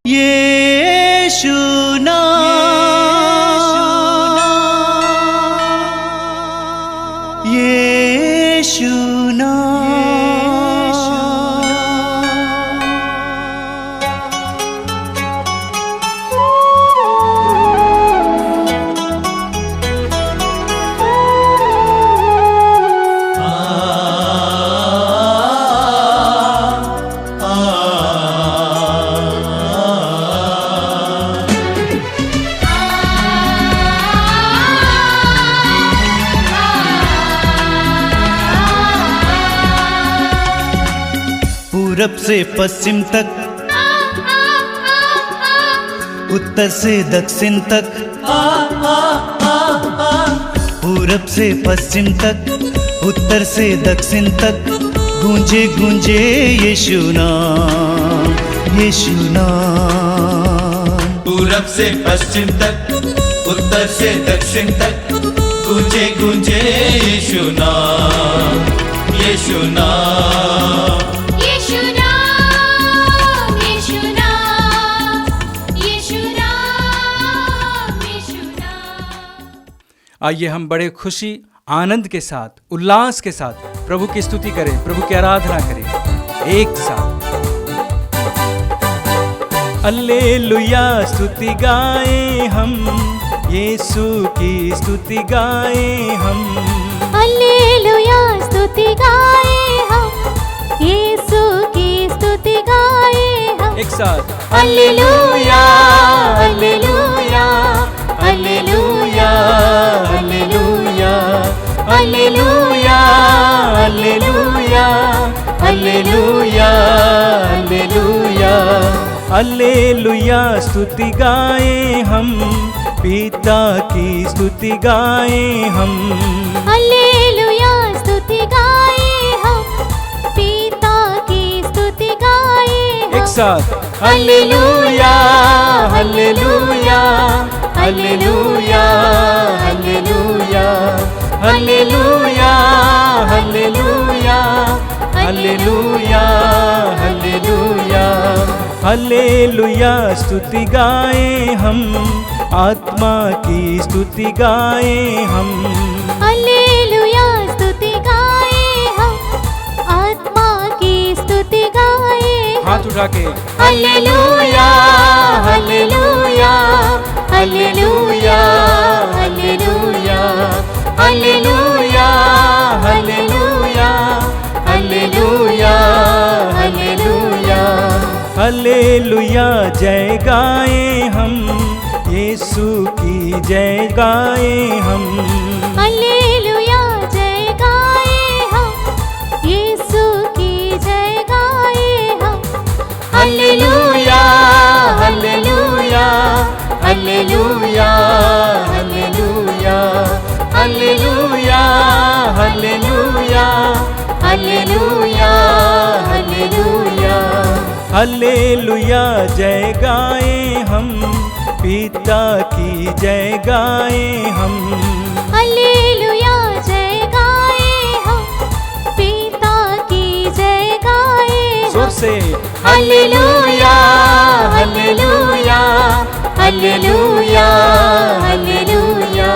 यीशु नाम, यीशु पूरब से पश्चिम तक, उत्तर से दक्षिण तक, पूरब से पश्चिम तक, उत्तर से दक्षिण तक, गूंजे गूंजे यीशु नाम, यीशु नाम। पूरब से पश्चिम तक, उत्तर से दक्षिण तक, गूंजे गूंजे यीशु नाम, यीशु नाम। आइए हम बड़े खुशी आनंद के साथ, उल्लास के साथ प्रभु की स्तुति करें, प्रभु की आराधना करें एक साथ। हालेलुया स्तुति गाएं हम, यीशु की स्तुति गाएं हम। हालेलुया स्तुति गाएं हम, यीशु की स्तुति गाएं हम एक साथ। Hallelujah hallelujah hallelujah hallelujah hallelujah hallelujah hallelujah hallelujah hallelujah स्तुति गाएं हम, पिता की स्तुति गाएं हम। हालेलुया स्तुति गाएं हम, पिता की स्तुति गाएं हम एक साथ। Hallelujah hallelujah hallelujah hallelujah hallelujah hallelujah hallelujah hallelujah hallelujah स्तुति गाएं हम, आत्मा की स्तुति गाएं हम। हालेलुया स्तुति गाएं हम, आत्मा की स्तुति गाएं हम हाथ उठा के hallelujah hallelujah hallelujah hallelujah hallelujah hallelujah hallelujah hallelujah hallelujah जय गाएं हम, यीशु की जय गाएं हम। हालेलुया जय गाएं हम, यीशु की जय गाएं हम। Hallelujah hallelujah hallelujah hallelujah hallelujah hallelujah hallelujah hallelujah hallelujah जय गाएं हम, पिता की जय गाएं हम। हालेलुया जय गाएं हम, पिता की जय गाएं जोर से hallelujah hallelujah hallelujah hallelujah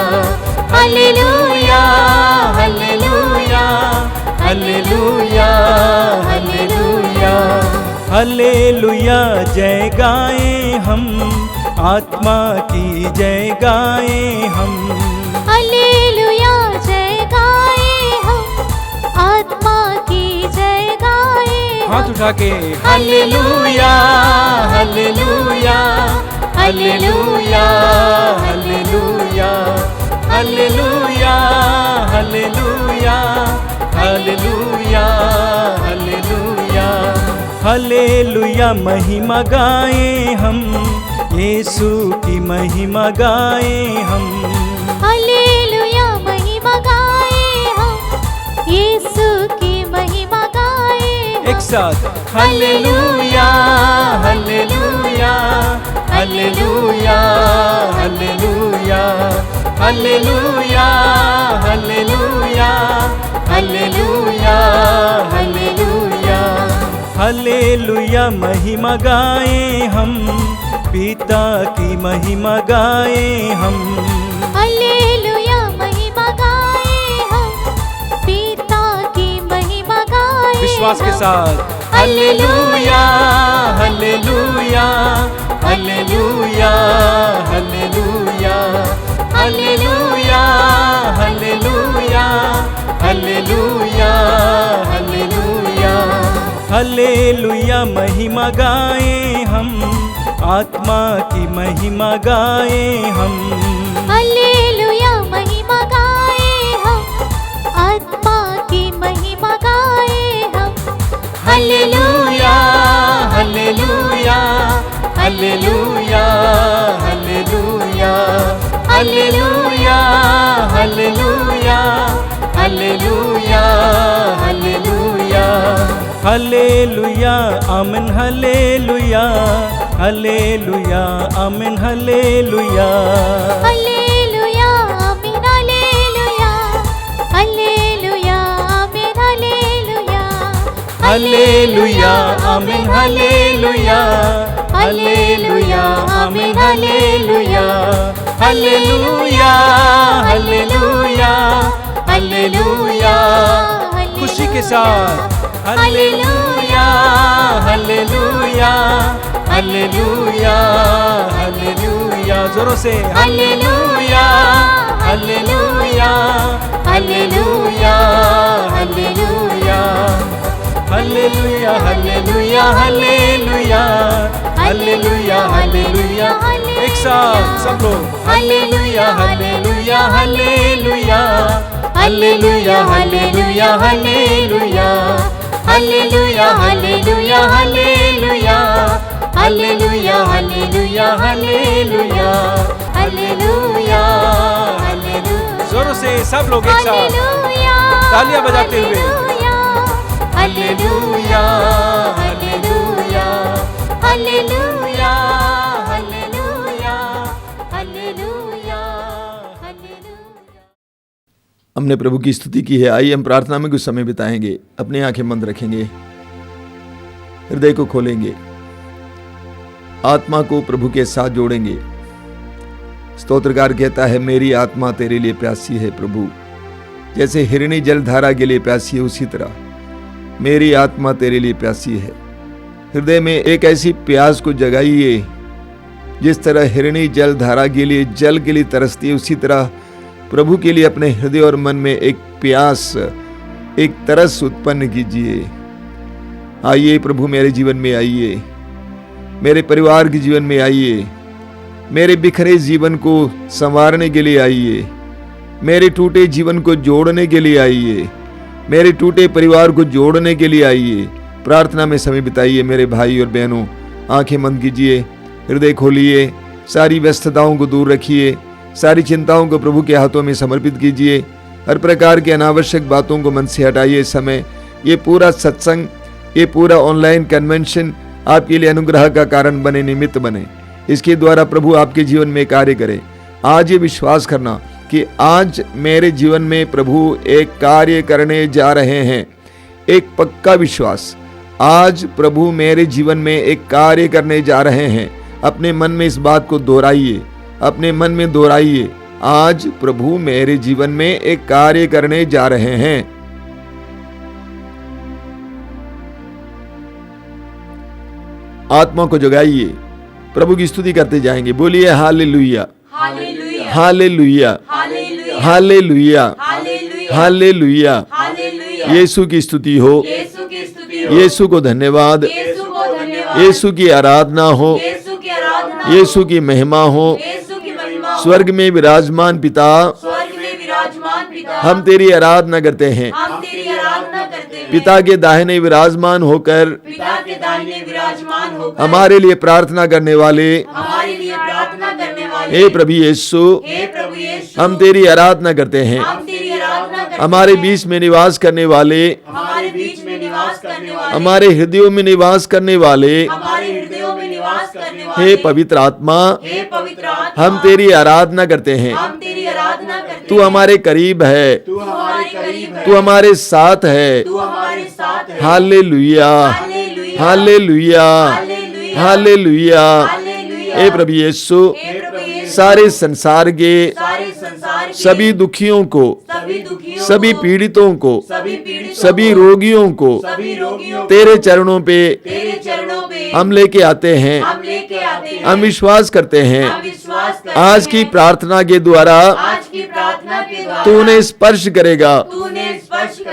hallelujah hallelujah hallelujah hallelujah hallelujah जय गाएं हम, आत्मा की जय गाएं हम। हालेलुया जय गाएं हम, आत्मा की जय गाएं हाथ उठा के hallelujah hallelujah hallelujah hallelujah hallelujah hallelujah hallelujah hallelujah hallelujah महिमा गाएं हम, यीशु की महिमा गाएं हम। हालेलुया महिमा गाएं हम, यीशु की महिमा गाएं एक साथ। Hallelujah hallelujah hallelujah hallelujah hallelujah hallelujah hallelujah hallelujah hallelujah महिमा गाएं हम, पिता की महिमा गाए हम। हालेलुया महिमा गाए हम, पिता की महिमा गाए विश्वास के हम। साथ hallelujah hallelujah hallelujah hallelujah hallelujah hallelujah hallelujah hallelujah hallelujah महिमा गाए हम, आत्मा की महिमा गाए हम। हालेलुया महिमा गाए हम, आत्मा की महिमा गाए हम। Hallelujah hallelujah hallelujah hallelujah hallelujah hallelujah hallelujah hallelujah hallelujah आमीन हालेलुया हालेलुया आमीन हालेलुया हालेलुया आमीन हालेलुया, हालेलुया आमीन हालेलुया। हालेलुया आमीन हालेलुया हालेलुया आमीन हालेलुया हालेलुया हालेलुया हालेलुया खुशी के साथ हालेलुया हालेलुया हालेलुया हालेलुया जोरों से hallelujah hallelujah hallelujah hallelujah hallelujah hallelujah hallelujah hallelujah hallelujah एक साथ सब लोग hallelujah hallelujah hallelujah hallelujah hallelujah hallelujah hallelujah hallelujah hallelujah hallelujah hallelujah hallelujah hallelujah hallelujah जोरों से सब लोग एक साथ तालियां बजाते हुए hallelujah hallelujah hallelujah hallelujah hallelujah hallelujah. हमने प्रभु की स्तुति की है। आइए हम प्रार्थना में कुछ समय बिताएंगे। अपनी आंखें बंद रखेंगे, हृदय को खोलेंगे, आत्मा को प्रभु के साथ जोड़ेंगे। स्तोत्रकार कहता है, मेरी आत्मा तेरे लिए प्यासी है प्रभु, जैसे हिरनी जलधारा के लिए प्यासी है उसी तरह मेरी आत्मा तेरे लिए प्यासी है। हृदय में एक ऐसी प्यास को जगाइए, जिस तरह हिरनी जलधारा के लिए जल के लिए तरसती है, उसी तरह प्रभु के लिए अपने हृदय और मन में एक प्यास, एक तरस उत्पन्न कीजिए। आइए प्रभु मेरे जीवन में आइए, मेरे परिवार के जीवन में आइए, मेरे बिखरे जीवन को संवारने के लिए आइए, मेरे टूटे जीवन को जोड़ने के लिए आइए, मेरे टूटे परिवार को जोड़ने के लिए आइए। प्रार्थना में समय बिताइए। मेरे भाई और बहनों, आंखें बंद कीजिए, हृदय खोलिए, सारी व्यस्तताओं को दूर रखिए, सारी चिंताओं को प्रभु के हाथों में समर्पित कीजिए। हर प्रकार के अनावश्यक बातों को मन से हटाइए। इस समय ये पूरा सत्संग, ये पूरा ऑनलाइन कन्वेंशन आपके लिए अनुग्रह का कारण बने, निमित्त बने। इसके द्वारा प्रभु आपके जीवन में कार्य करे। आज ये विश्वास करना कि आज मेरे जीवन में प्रभु एक कार्य करने जा रहे हैं। एक पक्का विश्वास, आज प्रभु मेरे जीवन में एक कार्य करने जा रहे हैं। अपने मन में इस बात को दोहराइए, अपने मन में दोहराइए, आज प्रभु मेरे जीवन में एक कार्य करने जा रहे हैं। आत्मा को जगाइए, प्रभु की स्तुति करते जाएंगे। बोलिए hallelujah hallelujah hallelujah hallelujah. Yeshu की स्तुति हो, यीशु को धन्यवाद, यीशु की आराधना हो, यीशु की महिमा हो। स्वर्ग में विराजमान पिता, हम तेरी आराधना करते हैं। पिता के दाहिने विराजमान होकर हमारे लिए प्रार्थना करने वाले हे प्रभु यीशु, हम तेरी आराधना करते हैं। हमारे बीच में निवास करने वाले, हमारे हृदयों में निवास करने वाले हे पवित्र आत्मा, हम तेरी आराधना करते हैं। तू हमारे करीब है, तू हमारे साथ है। हालेलुया हालेलुया हालेलुया हे प्रभु यीशु सारे संसार के सभी दुखियों को, सभी पीड़ितों को, सभी रोगियों को तेरे चरणों पे हम लेके आते हैं। हम विश्वास करते हैं आज की प्रार्थना के द्वारा तूने स्पर्श करेगा,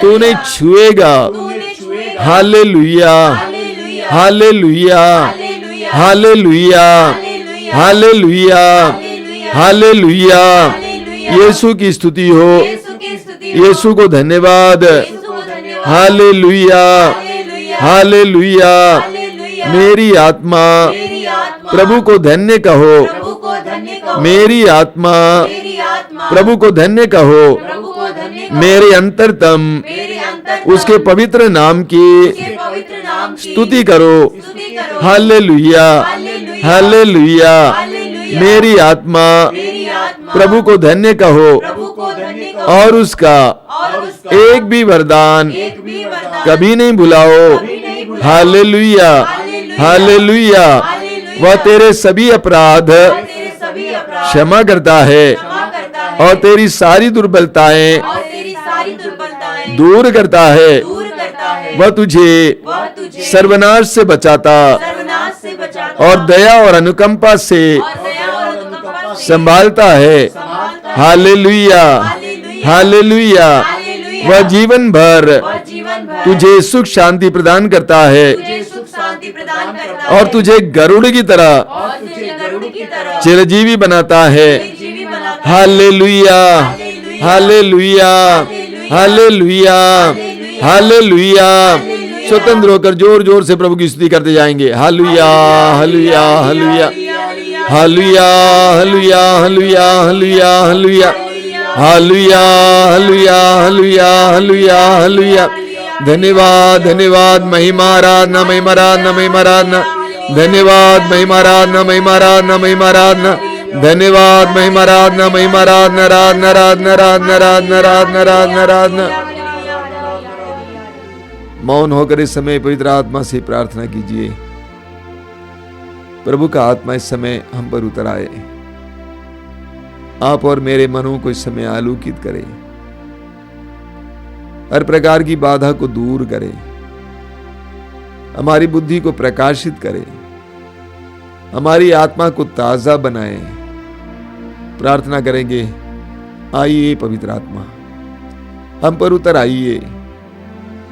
तूने छुएगा। Hallelujah, hallelujah, hallelujah, hallelujah, hallelujah. Yeshu की स्तुति हो, यीशु को धन्यवाद। हालेलुया, हालेलुया। मेरी आत्मा प्रभु को धन्य कहो, मेरी आत्मा प्रभु को धन्य कहो। मेरे अंतरतम उसके पवित्र नाम की स्तुति करो। हालेलुया, हालेलुया। मेरी आत्मा प्रभु को धन्य कहो और उसका एक भी वरदान कभी नहीं भुलाओ। Hallelujah, hallelujah. वह तेरे सभी अपराध क्षमा करता है और तेरी सारी दुर्बलताएं दूर करता है। वह तुझे सर्वनाश से बचाता और दया और अनुकंपा से संभालता है। Hallelujah, hallelujah. वह जीवन भर तुझे सुख शांति प्रदान करता है और तुझे गरुड़ की तरह चिरंजीवी बनाता है। Hallelujah, hallelujah, hallelujah, hallelujah. स्वतंत्र होकर जोर जोर से प्रभु की स्तुति करते जाएंगे। Hallelujah, hallelujah, hallelujah, hallelujah, hallelujah, hallelujah, hallelujah, hallelujah, hallelujah, hallelujah, hallelujah, hallelujah, hallelujah. धन्यवाद, धन्यवाद। महिमा आराधना, महिमा आराधना, महिमा आराधना। धन्यवाद, महिमा आराधना, महिमा आराधना, महिमा आराधना। धन्यवाद, महिमा आराधना, महिमा आराधना, आराधना, आराधना, आराधना, आराधना, आराधना, आराधना, आराधना। मौन होकर इस समय पवित्र आत्मा से प्रार्थना कीजिए। प्रभु का आत्मा इस समय हम पर उतर आए। आप और मेरे मनों को इस समय आलोकित करे, हर प्रकार की बाधा को दूर करे, हमारी बुद्धि को प्रकाशित करे, हमारी आत्मा को ताजा बनाए। प्रार्थना करेंगे, आइए पवित्र आत्मा हम पर उतर आइए।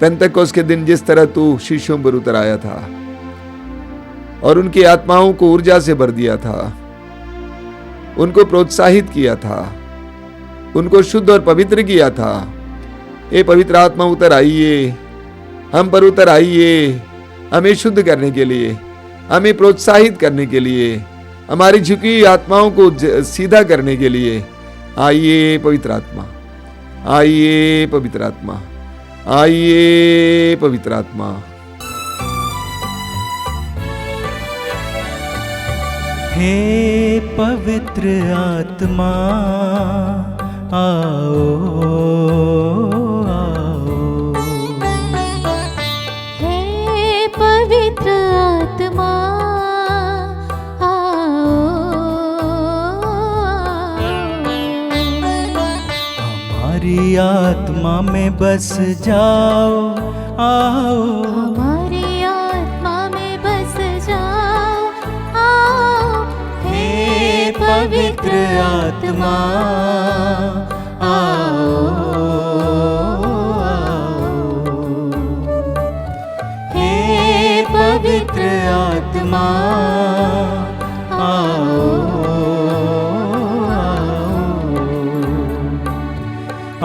पेंतकोस्त के दिन जिस तरह तू शिष्यों पर उतर आया था और उनकी आत्माओं को ऊर्जा से भर दिया था, उनको प्रोत्साहित किया था, उनको शुद्ध और पवित्र किया था। ए पवित्र आत्मा उतर आइए, हम पर उतर आइए, हमें शुद्ध करने के लिए, हमें प्रोत्साहित करने के लिए, हमारी झुकी हुई आत्माओं को सीधा करने के लिए। आइए पवित्र आत्मा, आइए पवित्र आत्मा, आइए पवित्र आत्मा। हे पवित्र आत्मा आओ, आओ। हे पवित्र आत्मा हमारी आत्मा में बस जाओ, आओ। हमारी आत्मा में बस जाओ, आओ। हे पवित्र आत्मा आओ, आओ। हे पवित्र आत्मा आओ,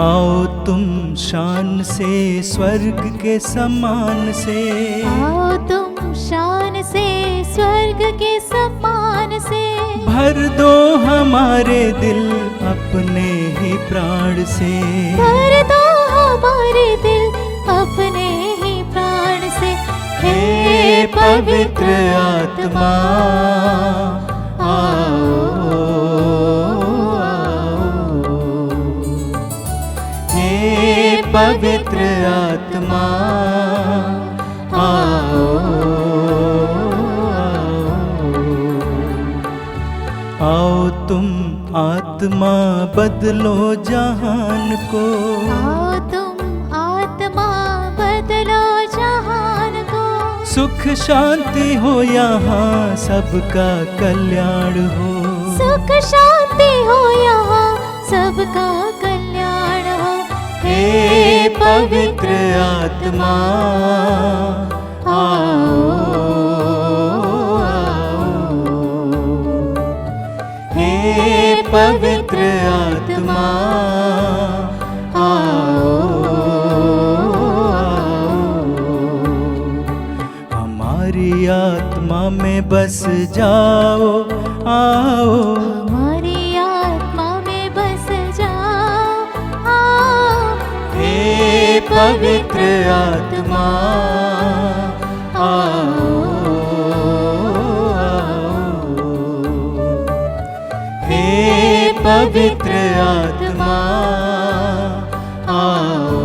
आओ तुम शान से स्वर्ग के समान से, आओ तुम शान से स्वर्ग के समान से, भर दो हमारे दिल अपने ही प्राण से, भर दो हमारे दिल अपने ही प्राण से। हे पवित्र आत्मा आओ, पवित्र आत्मा आओ, आत्मा बदलो जहान को, आओ तुम आत्मा बदलो जहान को। सुख शांति हो यहाँ सबका कल्याण हो, सुख शांति हो यहाँ सबका कल्याण हो। हे पवित्र आत्मा आओ, हे पवित्र आत्मा आओ, हमारी आत्मा में बस जाओ, आओ हमारी आत्मा में बस जाओ, आओ। हे पवित्र आत्मा आओ, हे पवित्र आत्मा आओ,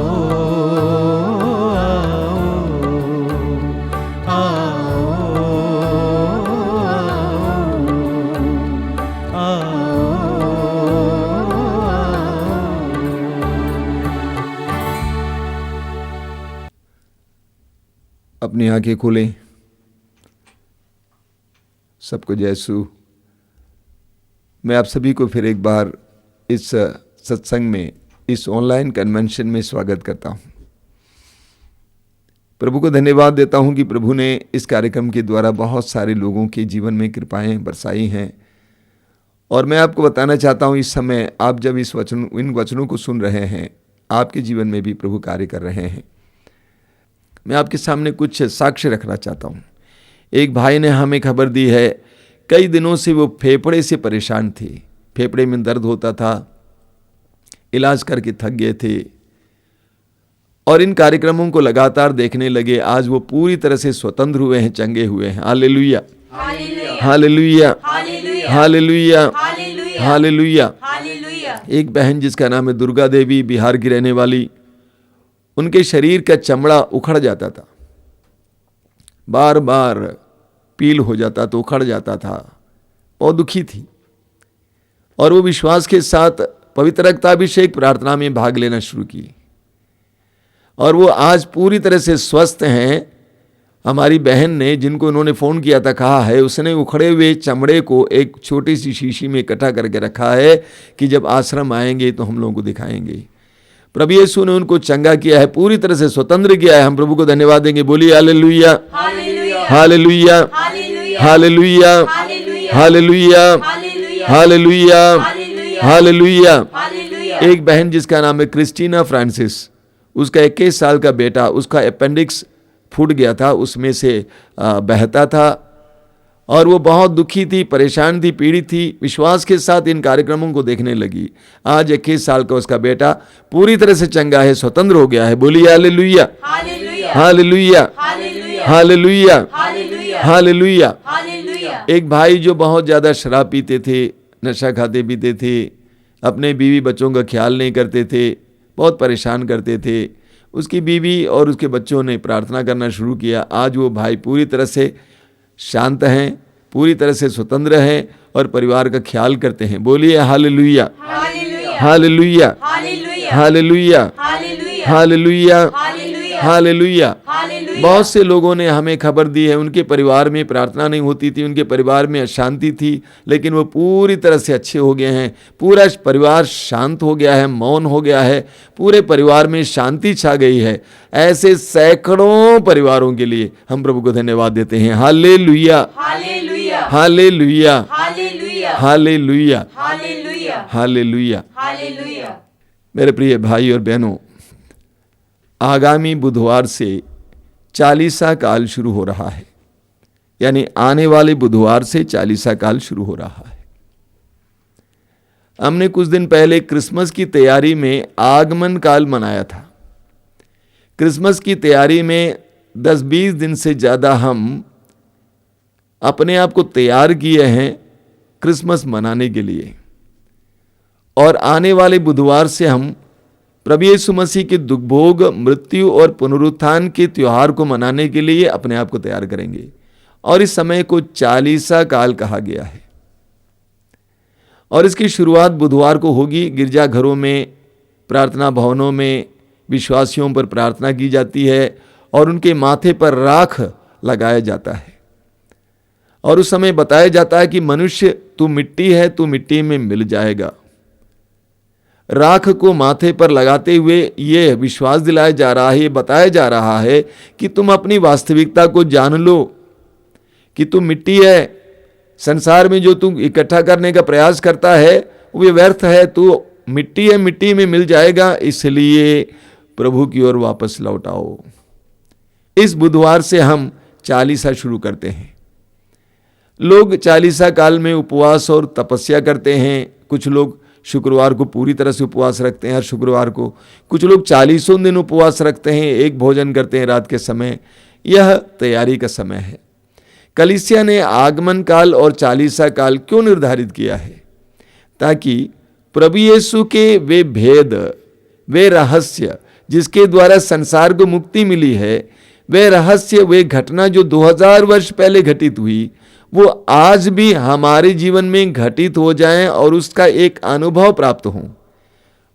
अपनी आंखें खोलें। सबको जय यीशु। मैं आप सभी को फिर एक बार इस सत्संग में, इस ऑनलाइन कन्वेंशन में स्वागत करता हूं। प्रभु को धन्यवाद देता हूं कि प्रभु ने इस कार्यक्रम के द्वारा बहुत सारे लोगों के जीवन में कृपाएं बरसाई हैं। और मैं आपको बताना चाहता हूं, इस समय आप जब इन वचनों को सुन रहे हैं, आपके जीवन में भी प्रभु कार्य कर रहे हैं। मैं आपके सामने कुछ साक्ष्य रखना चाहता हूँ। एक भाई ने हमें खबर दी है, कई दिनों से वो फेफड़े से परेशान थे, फेफड़े में दर्द होता था, इलाज करके थक गए थे और इन कार्यक्रमों को लगातार देखने लगे। आज वो पूरी तरह से स्वतंत्र हुए हैं, चंगे हुए हैं। Hallelujah, hallelujah, hallelujah, hallelujah. एक बहन जिसका नाम है दुर्गा देवी, बिहार की रहने वाली, उनके शरीर का चमड़ा उखड़ जाता था, बार बार पील हो जाता तो उखड़ जाता था, बहुत दुखी थी। और वो विश्वास के साथ पवित्र रक्ताभिषेक प्रार्थना में भाग लेना शुरू की और वो आज पूरी तरह से स्वस्थ हैं। हमारी बहन ने, जिनको उन्होंने फ़ोन किया था, कहा है उसने उखड़े हुए चमड़े को एक छोटी सी शीशी में इकट्ठा करके रखा है कि जब आश्रम आएंगे तो हम लोगों को दिखाएंगे। प्रभु यीशु ने उनको चंगा किया है, पूरी तरह से स्वतंत्र किया है। हम प्रभु को धन्यवाद देंगे। बोलिए hallelujah, hallelujah, hallelujah, hallelujah, hallelujah, hallelujah. एक बहन जिसका नाम है क्रिस्टीना फ्रांसिस, उसका 21 साल का बेटा, उसका अपेंडिक्स फूट गया था, उसमें से बहता था और वो बहुत दुखी थी, परेशान थी, पीड़ित थी। विश्वास के साथ इन कार्यक्रमों को देखने लगी। आज 21 साल का उसका बेटा पूरी तरह से चंगा है, स्वतंत्र हो गया है। बोलिए हालेलुया, हालेलुया, हालेलुया, हालेलुया। एक भाई जो बहुत ज़्यादा शराब पीते थे, नशा खाते पीते थे, अपने बीवी बच्चों का ख्याल नहीं करते थे, बहुत परेशान करते थे। उसकी बीवी और उसके बच्चों ने प्रार्थना करना शुरू किया। आज वो भाई पूरी तरह से शांत हैं, पूरी तरह से स्वतंत्र हैं और परिवार का ख्याल करते हैं। बोलिए hallelujah, hallelujah, hallelujah, hallelujah, hallelujah. बहुत से लोगों ने हमें खबर दी है, उनके परिवार में प्रार्थना नहीं होती थी, उनके परिवार में अशांति थी, लेकिन वो पूरी तरह से अच्छे हो गए हैं। पूरा परिवार शांत हो गया है, मौन हो गया है, पूरे परिवार में शांति छा गई है। ऐसे सैकड़ों परिवारों के लिए हम प्रभु को धन्यवाद देते हैं। Hallelujah, hallelujah, hallelujah, hallelujah, hallelujah. मेरे प्रिय भाई और बहनों, आगामी बुधवार से चालीसा काल शुरू हो रहा है, यानी आने वाले बुधवार से चालीसा काल शुरू हो रहा है। हमने कुछ दिन पहले क्रिसमस की तैयारी में आगमन काल मनाया था। क्रिसमस की तैयारी में 10-20 दिन से ज़्यादा हम अपने आप को तैयार किए हैं क्रिसमस मनाने के लिए। और आने वाले बुधवार से हम प्रभु यीशु मसीह के दुख भोग, मृत्यु और पुनरुत्थान के त्योहार को मनाने के लिए अपने आप को तैयार करेंगे। और इस समय को चालीसा काल कहा गया है। और इसकी शुरुआत बुधवार को होगी। गिरजाघरों में, प्रार्थना भवनों में विश्वासियों पर प्रार्थना की जाती है और उनके माथे पर राख लगाया जाता है और उस समय बताया जाता है कि मनुष्य तू मिट्टी है, तू मिट्टी में मिल जाएगा। राख को माथे पर लगाते हुए ये विश्वास दिलाया जा रहा है, ये बताया जा रहा है कि तुम अपनी वास्तविकता को जान लो कि तुम मिट्टी है। संसार में जो तू इकट्ठा करने का प्रयास करता है वो व्यर्थ है, तू मिट्टी है, मिट्टी में मिल जाएगा। इसलिए प्रभु की ओर वापस लौट आओ। इस बुधवार से हम चालीसा शुरू करते हैं। लोग चालीसा काल में उपवास और तपस्या करते हैं। कुछ लोग शुक्रवार को पूरी तरह से उपवास रखते हैं, हर शुक्रवार को। कुछ लोग 40 दिन उपवास रखते हैं, एक भोजन करते हैं रात के समय। यह तैयारी का समय है। कलीसिया ने आगमन काल और चालीसा काल क्यों निर्धारित किया है? ताकि प्रभु यीशु के वे भेद, वे रहस्य जिसके द्वारा संसार को मुक्ति मिली है, वे रहस्य, वे घटना जो 2000 वर्ष पहले घटित हुई, वो आज भी हमारे जीवन में घटित हो जाएं और उसका एक अनुभव प्राप्त हो।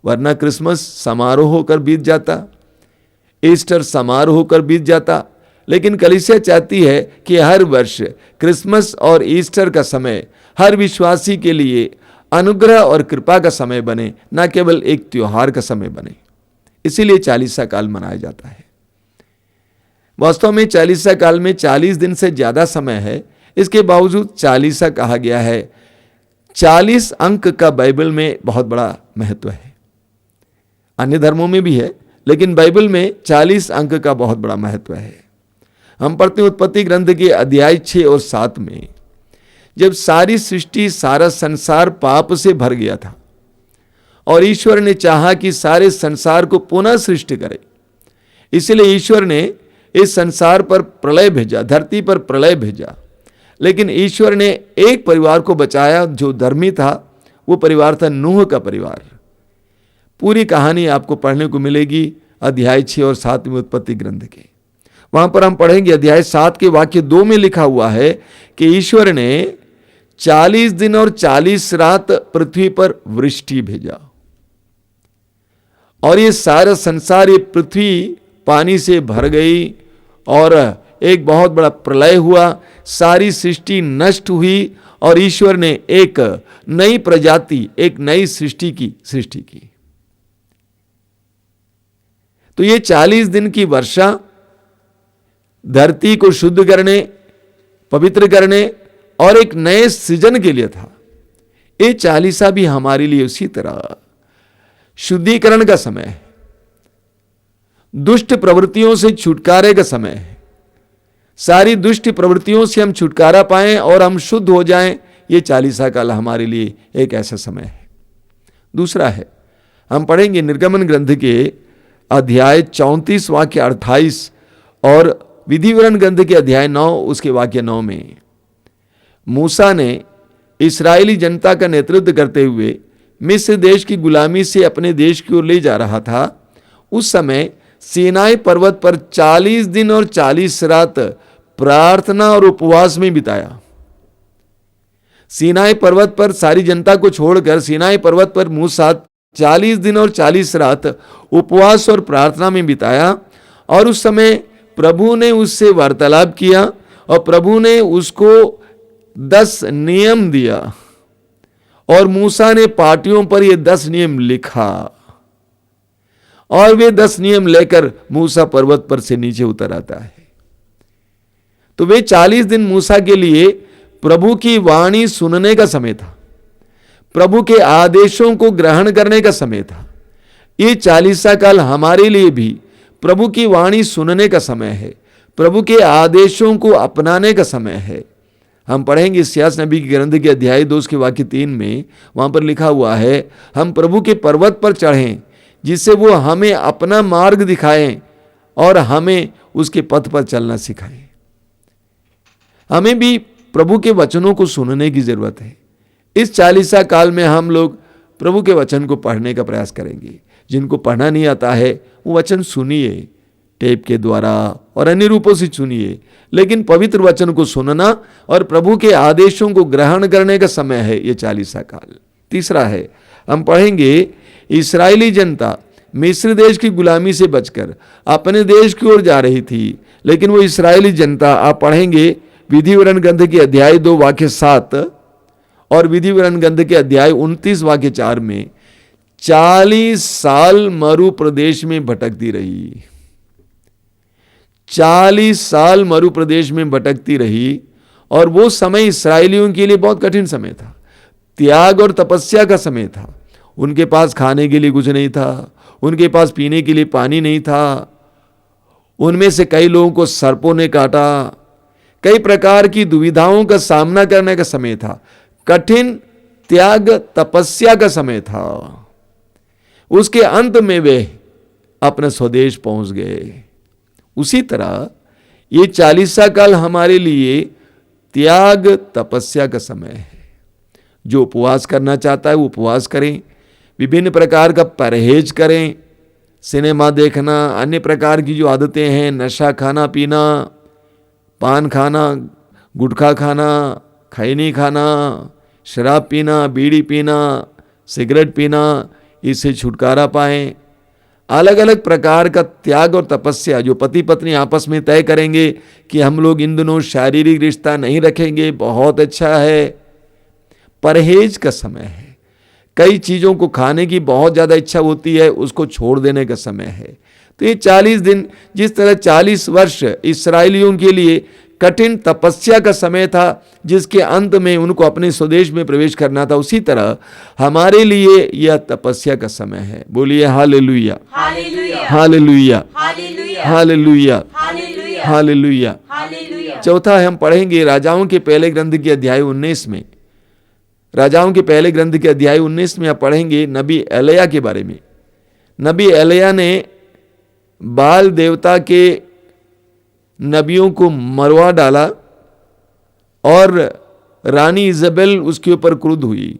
वरना क्रिसमस समारोह होकर बीत जाता, ईस्टर समारोह होकर बीत जाता। लेकिन कलीसिया चाहती है कि हर वर्ष क्रिसमस और ईस्टर का समय हर विश्वासी के लिए अनुग्रह और कृपा का समय बने, न केवल एक त्योहार का समय बने। इसीलिए चालीसा काल मनाया जाता है। वास्तव में चालीसा काल में 40 दिन से ज्यादा समय है। इसके बावजूद चालीसा कहा गया है। 40 अंक का बाइबल में बहुत बड़ा महत्व है। अन्य धर्मों में भी है, लेकिन बाइबल में 40 अंक का बहुत बड़ा महत्व है। हम पढ़ते हैं उत्पत्ति ग्रंथ के अध्याय 6 और 7 में, जब सारी सृष्टि, सारा संसार पाप से भर गया था और ईश्वर ने चाहा कि सारे संसार को पुनः सृष्टि करे। इसलिए ईश्वर ने इस संसार पर प्रलय भेजा, धरती पर प्रलय भेजा। लेकिन ईश्वर ने एक परिवार को बचाया जो धर्मी था। वो परिवार था नूह का परिवार। पूरी कहानी आपको पढ़ने को मिलेगी अध्याय 6 और 7 में उत्पत्ति ग्रंथ के। वहां पर हम पढ़ेंगे अध्याय 7 के वाक्य 2 में लिखा हुआ है कि ईश्वर ने 40 दिन और 40 रात पृथ्वी पर वृष्टि भेजा और ये सारा संसार, ये पृथ्वी पानी से भर गई और एक बहुत बड़ा प्रलय हुआ। सारी सृष्टि नष्ट हुई और ईश्वर ने एक नई प्रजाति, एक नई सृष्टि की। तो ये 40 दिन की वर्षा धरती को शुद्ध करने, पवित्र करने और एक नए सृजन के लिए था। ये चालीसा भी हमारे लिए उसी तरह शुद्धिकरण का समय है, दुष्ट प्रवृत्तियों से छुटकारे का समय है। सारी दुष्ट प्रवृत्तियों से हम छुटकारा पाएं और हम शुद्ध हो जाएं, ये चालीसा काल हमारे लिए एक ऐसा समय है। दूसरा है, हम पढ़ेंगे निर्गमन ग्रंथ के अध्याय 34 वाक्य 28 और विधिवरण ग्रंथ के अध्याय 9 उसके वाक्य 9 में मूसा ने इस्राएली जनता का नेतृत्व करते हुए मिस्र देश की गुलामी से अपने देश की ओर ले जा रहा था। उस समय सीनाई पर्वत पर 40 दिन और 40 रात प्रार्थना और उपवास में बिताया। सीनाई पर्वत पर सारी जनता को छोड़कर सीनाई पर्वत पर मूसा 40 दिन और 40 रात उपवास और प्रार्थना में बिताया और उस समय प्रभु ने उससे वार्तालाप किया और प्रभु ने उसको 10 नियम दिया और मूसा ने पाटियों पर ये 10 नियम लिखा और वे 10 नियम लेकर मूसा पर्वत पर से नीचे उतर आता है। तो वे 40 दिन मूसा के लिए प्रभु की वाणी सुनने का समय था, प्रभु के आदेशों को ग्रहण करने का समय था। ये चालीसा काल हमारे लिए भी प्रभु की वाणी सुनने का समय है, प्रभु के आदेशों को अपनाने का समय है। हम पढ़ेंगे इस्यास नबी के ग्रंथ के अध्याय 2 के वाक्य 3 में, वहां पर लिखा हुआ है, हम प्रभु के पर्वत पर चढ़ें जिससे वो हमें अपना मार्ग दिखाएं और हमें उसके पथ पर चलना सिखाएं। हमें भी प्रभु के वचनों को सुनने की जरूरत है। इस चालीसा काल में हम लोग प्रभु के वचन को पढ़ने का प्रयास करेंगे। जिनको पढ़ना नहीं आता है वो वचन सुनिए, टेप के द्वारा और अन्य रूपों से सुनिए, लेकिन पवित्र वचन को सुनना और प्रभु के आदेशों को ग्रहण करने का समय है ये चालीसा काल। तीसरा है, हम पढ़ेंगे इस्राएली जनता मिस्र देश की गुलामी से बचकर अपने देश की ओर जा रही थी, लेकिन वो इस्राएली जनता, आप पढ़ेंगे विधि विवरण ग्रंथ के अध्याय 2 वाक्य 7 और विधि विवरण ग्रंथ के अध्याय 29 वाक्य 4 में 40 साल मरु प्रदेश में भटकती रही। 40 साल मरु प्रदेश में भटकती रही, और वो समय इस्राएलियों के लिए बहुत कठिन समय था, त्याग और तपस्या का समय था। उनके पास खाने के लिए कुछ नहीं था, उनके पास पीने के लिए पानी नहीं था, उनमें से कई लोगों को सर्पों ने काटा, कई प्रकार की दुविधाओं का सामना करने का समय था, कठिन त्याग तपस्या का समय था। उसके अंत में वे अपने स्वदेश पहुंच गए। उसी तरह ये 40 काल हमारे लिए त्याग तपस्या का समय है। जो उपवास करना चाहता है वो उपवास करें, विभिन्न प्रकार का परहेज करें, सिनेमा देखना, अन्य प्रकार की जो आदतें हैं, नशा खाना पीना, पान खाना, गुटखा खाना, खैनी खाना, शराब पीना, बीड़ी पीना, सिगरेट पीना, इससे छुटकारा पाएं। अलग अलग प्रकार का त्याग और तपस्या जो पति पत्नी आपस में तय करेंगे कि हम लोग इन दिनों शारीरिक रिश्ता नहीं रखेंगे, बहुत अच्छा है। परहेज का समय है, कई चीज़ों को खाने की बहुत ज़्यादा इच्छा होती है, उसको छोड़ देने का समय है। तो ये 40 दिन, जिस तरह 40 वर्ष इस्राएलियों के लिए कठिन तपस्या का समय था, जिसके अंत में उनको अपने स्वदेश में प्रवेश करना था, उसी तरह हमारे लिए यह तपस्या का समय है। बोलिए हालेलुया, हालेलुया, हालेलुया, हालेलुया। चौथा है, हम पढ़ेंगे राजाओं के पहले ग्रंथ के अध्याय 19 में। राजाओं के पहले ग्रंथ के अध्याय 19 में आप पढ़ेंगे नबी एलिय्याह के बारे में। नबी एलिय्याह ने बाल देवता के नबियों को मरवा डाला और रानी इज़ाबेल उसके ऊपर क्रुद्ध हुई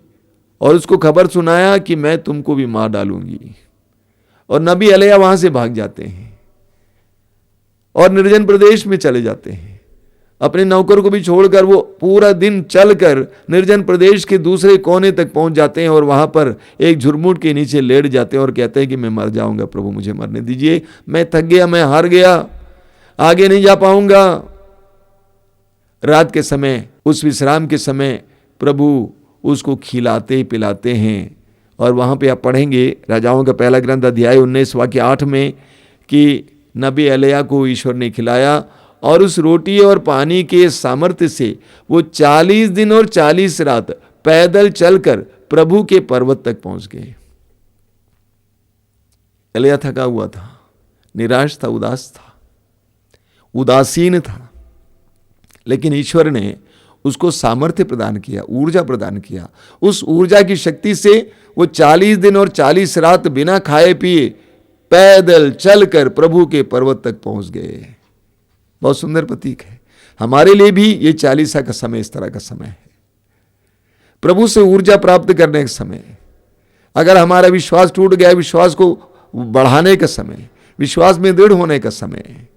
और उसको खबर सुनाया कि मैं तुमको भी मार डालूंगी। और नबी एलिय्याह वहां से भाग जाते हैं और निर्जन प्रदेश में चले जाते हैं। अपने नौकर को भी छोड़कर वो पूरा दिन चलकर निर्जन प्रदेश के दूसरे कोने तक पहुंच जाते हैं और वहां पर एक झुरमुट के नीचे लेट जाते हैं और कहते हैं कि मैं मर जाऊंगा, प्रभु मुझे मरने दीजिए, मैं थक गया, मैं हार गया, आगे नहीं जा पाऊंगा। रात के समय, उस विश्राम के समय प्रभु उसको खिलाते पिलाते हैं। और वहां पे आप पढ़ेंगे राजाओं का पहला ग्रंथ अध्याय 19 वाक्य 8 में कि नबी एलिय्याह को ईश्वर ने खिलाया और उस रोटी और पानी के सामर्थ्य से वो 40 दिन और 40 रात पैदल चलकर प्रभु के पर्वत तक पहुंच गए। एलिय्याह थका हुआ था, निराश था, उदास था, उदासीन था, लेकिन ईश्वर ने उसको सामर्थ्य प्रदान किया, ऊर्जा प्रदान किया। उस ऊर्जा की शक्ति से वो 40 दिन और 40 रात बिना खाए पिए पैदल चलकर प्रभु के पर्वत तक पहुंच गए। बहुत सुंदर प्रतीक है। हमारे लिए भी ये 40 का समय इस तरह का समय है, प्रभु से ऊर्जा प्राप्त करने का समय। अगर हमारा विश्वास टूट गया, विश्वास को बढ़ाने का समय, विश्वास में दृढ़ होने का समय।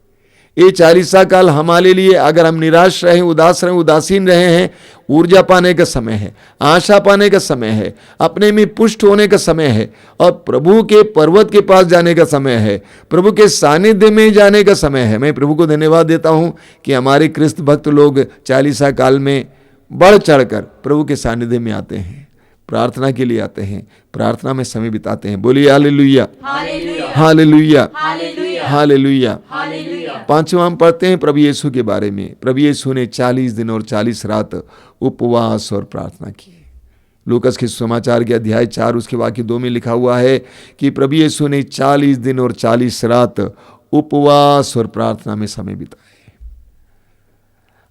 ये 40 काल हमारे लिए, अगर हम निराश रहे, उदास रहे, उदासीन रहे हैं, ऊर्जा पाने का समय है, आशा पाने का समय है, अपने में पुष्ट होने का समय है और प्रभु के पर्वत के पास जाने का समय है, प्रभु के सानिध्य में जाने का समय है। मैं प्रभु को धन्यवाद देता हूं कि हमारे क्रिस्त भक्त लोग 40 काल में बढ़ चढ़कर प्रभु के सानिध्य में आते हैं, प्रार्थना के लिए आते हैं, प्रार्थना में समय बिताते हैं। बोलिए हालेलुया, हालेलुया, हालेलुया। पांचवा हम पढ़ते हैं प्रभु यीशु के बारे में। प्रभु यीशु ने 40 दिन और 40 रात उपवास और प्रार्थना की। लूकास के समाचार के अध्याय 4 उसके वाक्य 2 में लिखा हुआ है कि प्रभु यीशु ने 40 दिन और 40 रात उपवास और प्रार्थना में समय बिताए।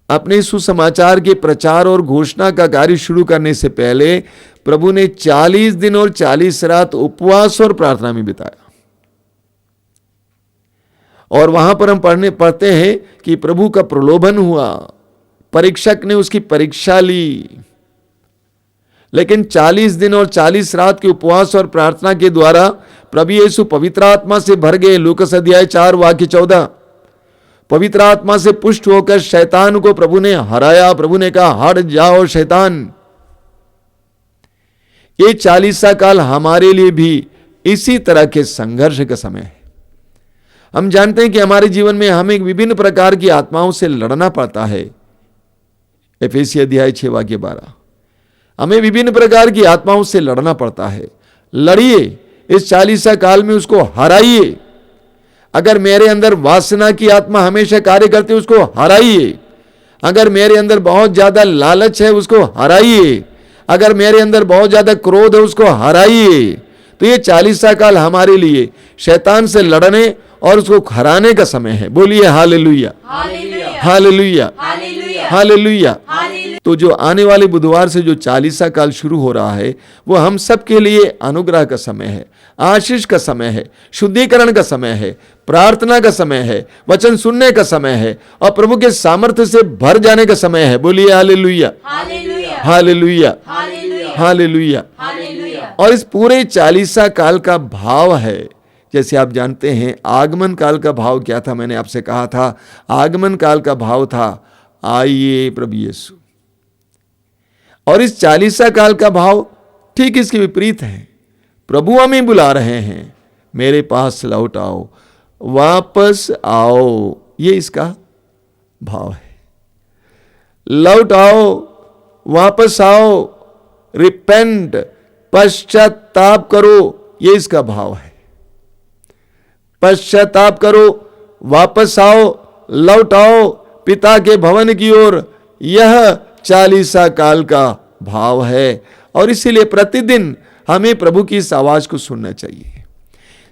अपने सुसमाचार के प्रचार और घोषणा का कार्य शुरू करने से पहले प्रभु ने 40 दिन और 40 रात उपवास और प्रार्थना में बिताया। और वहां पर हम पढ़ते हैं कि प्रभु का प्रलोभन हुआ, परीक्षक ने उसकी परीक्षा ली, लेकिन 40 दिन और 40 रात के उपवास और प्रार्थना के द्वारा प्रभु यीशु पवित्र आत्मा से भर गए। लूकास अध्याय 4 वाक्य 14। पवित्र आत्मा से पुष्ट होकर शैतान को प्रभु ने हराया। प्रभु ने कहा, हट जाओ शैतान। ये 40 काल हमारे लिए भी इसी तरह के संघर्ष का समय है। हम जानते हैं कि हमारे जीवन में हमें विभिन्न प्रकार की आत्माओं से लड़ना पड़ता है। एफेसी अध्याय 6:12। हमें विभिन्न प्रकार की आत्माओं से लड़ना पड़ता है। लड़िए, इस 40 काल में उसको हराइए। अगर मेरे अंदर वासना की आत्मा हमेशा कार्य करती है, उसको हराइए। अगर मेरे अंदर बहुत ज्यादा लालच है, उसको हराइए। अगर मेरे अंदर बहुत ज्यादा क्रोध है, उसको हराइए। तो ये 40 काल हमारे लिए शैतान से लड़ने और उसको हराने का समय है। बोलिए हालेलुया, हालेलुया, हालेलुया। तो जो आने वाले बुधवार से जो 40 काल शुरू हो रहा है, वो हम सब के लिए अनुग्रह का समय है, आशीष का समय है, शुद्धिकरण का समय है, प्रार्थना का समय है, वचन सुनने का समय है और प्रभु के सामर्थ्य से भर जाने का समय है। बोलिए हालेलुया, हालेलुया, हालेलुया। और इस पूरे 40 काल का भाव है, जैसे आप जानते हैं आगमन काल का भाव क्या था। मैंने आपसे कहा था आगमन काल का भाव था आइए प्रभु यीशु। और इस 40 काल का भाव ठीक इसके विपरीत है। प्रभु हमें बुला रहे हैं, मेरे पास लौट आओ, वापस आओ। ये इसका भाव है। लौट आओ, वापस आओ, रिपेंट, पश्चाताप करो, ये इसका भाव है। पश्चाताप करो, वापस आओ, लौट आओ पिता के भवन की ओर। यह 40 काल का भाव है। और इसीलिए प्रतिदिन हमें प्रभु की इस आवाज को सुनना चाहिए।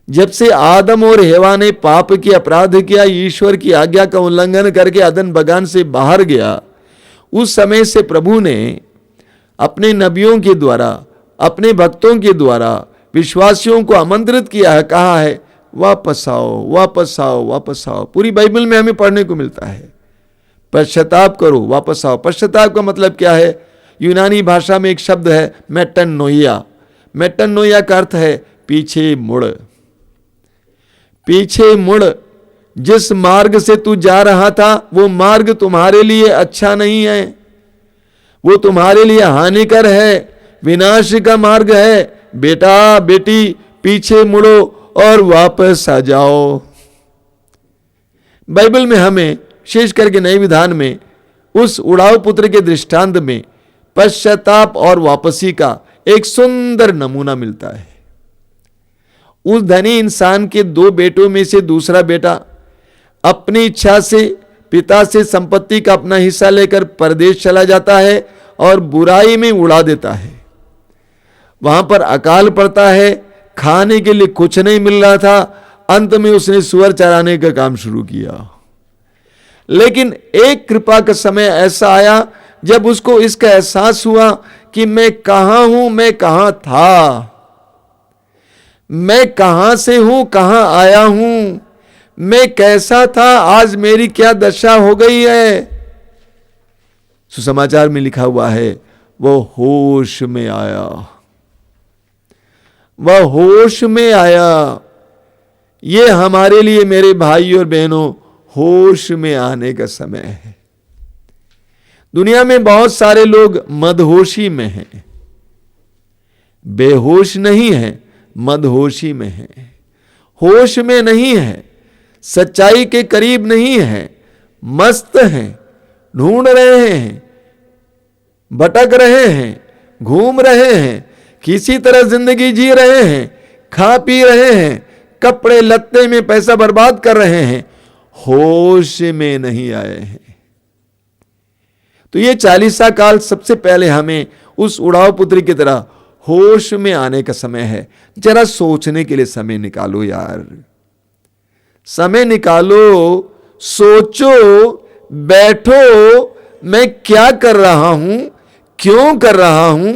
जब से आदम और हेवा ने पाप की अपराध किया, ईश्वर की आज्ञा का उल्लंघन करके अदन बगान से बाहर गया, उस समय से प्रभु ने अपने नबियों के द्वारा, अपने भक्तों के द्वारा विश्वासियों को आमंत्रित किया है, कहा है वापस आओ, वापस आओ, वापस आओ। पूरी बाइबल में हमें पढ़ने को मिलता है पश्चाताप करो, वापस आओ। पश्चाताप का मतलब क्या है? यूनानी भाषा में एक शब्द है मेटनोइया। मेटनोइया का अर्थ है पीछे मुड़। पीछे मुड़। जिस मार्ग से तू जा रहा था वो मार्ग तुम्हारे लिए अच्छा नहीं है, वो तुम्हारे लिए हानिकर है, विनाश का मार्ग है। बेटा बेटी पीछे मुड़ो और वापस आ जाओ। बाइबल में हमें विशेष करके नए विधान में उस उड़ाऊ पुत्र के दृष्टांत में पश्चाताप और वापसी का एक सुंदर नमूना मिलता है। उस धनी इंसान के 2 बेटों में से दूसरा बेटा अपनी इच्छा से पिता से संपत्ति का अपना हिस्सा लेकर परदेश चला जाता है और बुराई में उड़ा देता है। वहां पर अकाल पड़ता है, खाने के लिए कुछ नहीं मिल रहा था। अंत में उसने सुअर चराने का काम शुरू किया। लेकिन एक कृपा का समय ऐसा आया जब उसको इसका एहसास हुआ कि मैं कहां हूं, मैं कहां था, मैं कहां से हूं, कहां आया हूं, मैं कैसा था, आज मेरी क्या दशा हो गई है। सुसमाचार में लिखा हुआ है वो होश में आया, वह होश में आया। ये हमारे लिए मेरे भाई और बहनों होश में आने का समय है। दुनिया में बहुत सारे लोग मदहोशी में हैं, बेहोश नहीं है, मदहोशी में है, होश में नहीं है, सच्चाई के करीब नहीं है, मस्त हैं, ढूंढ रहे हैं, भटक रहे हैं, घूम रहे हैं, किसी तरह जिंदगी जी रहे हैं, खा पी रहे हैं, कपड़े लत्ते में पैसा बर्बाद कर रहे हैं, होश में नहीं आए हैं। तो ये 40 काल सबसे पहले हमें उस उड़ाऊ पुत्री की तरह होश में आने का समय है। जरा सोचने के लिए समय निकालो यार, समय निकालो, सोचो, बैठो, मैं क्या कर रहा हूं, क्यों कर रहा हूं,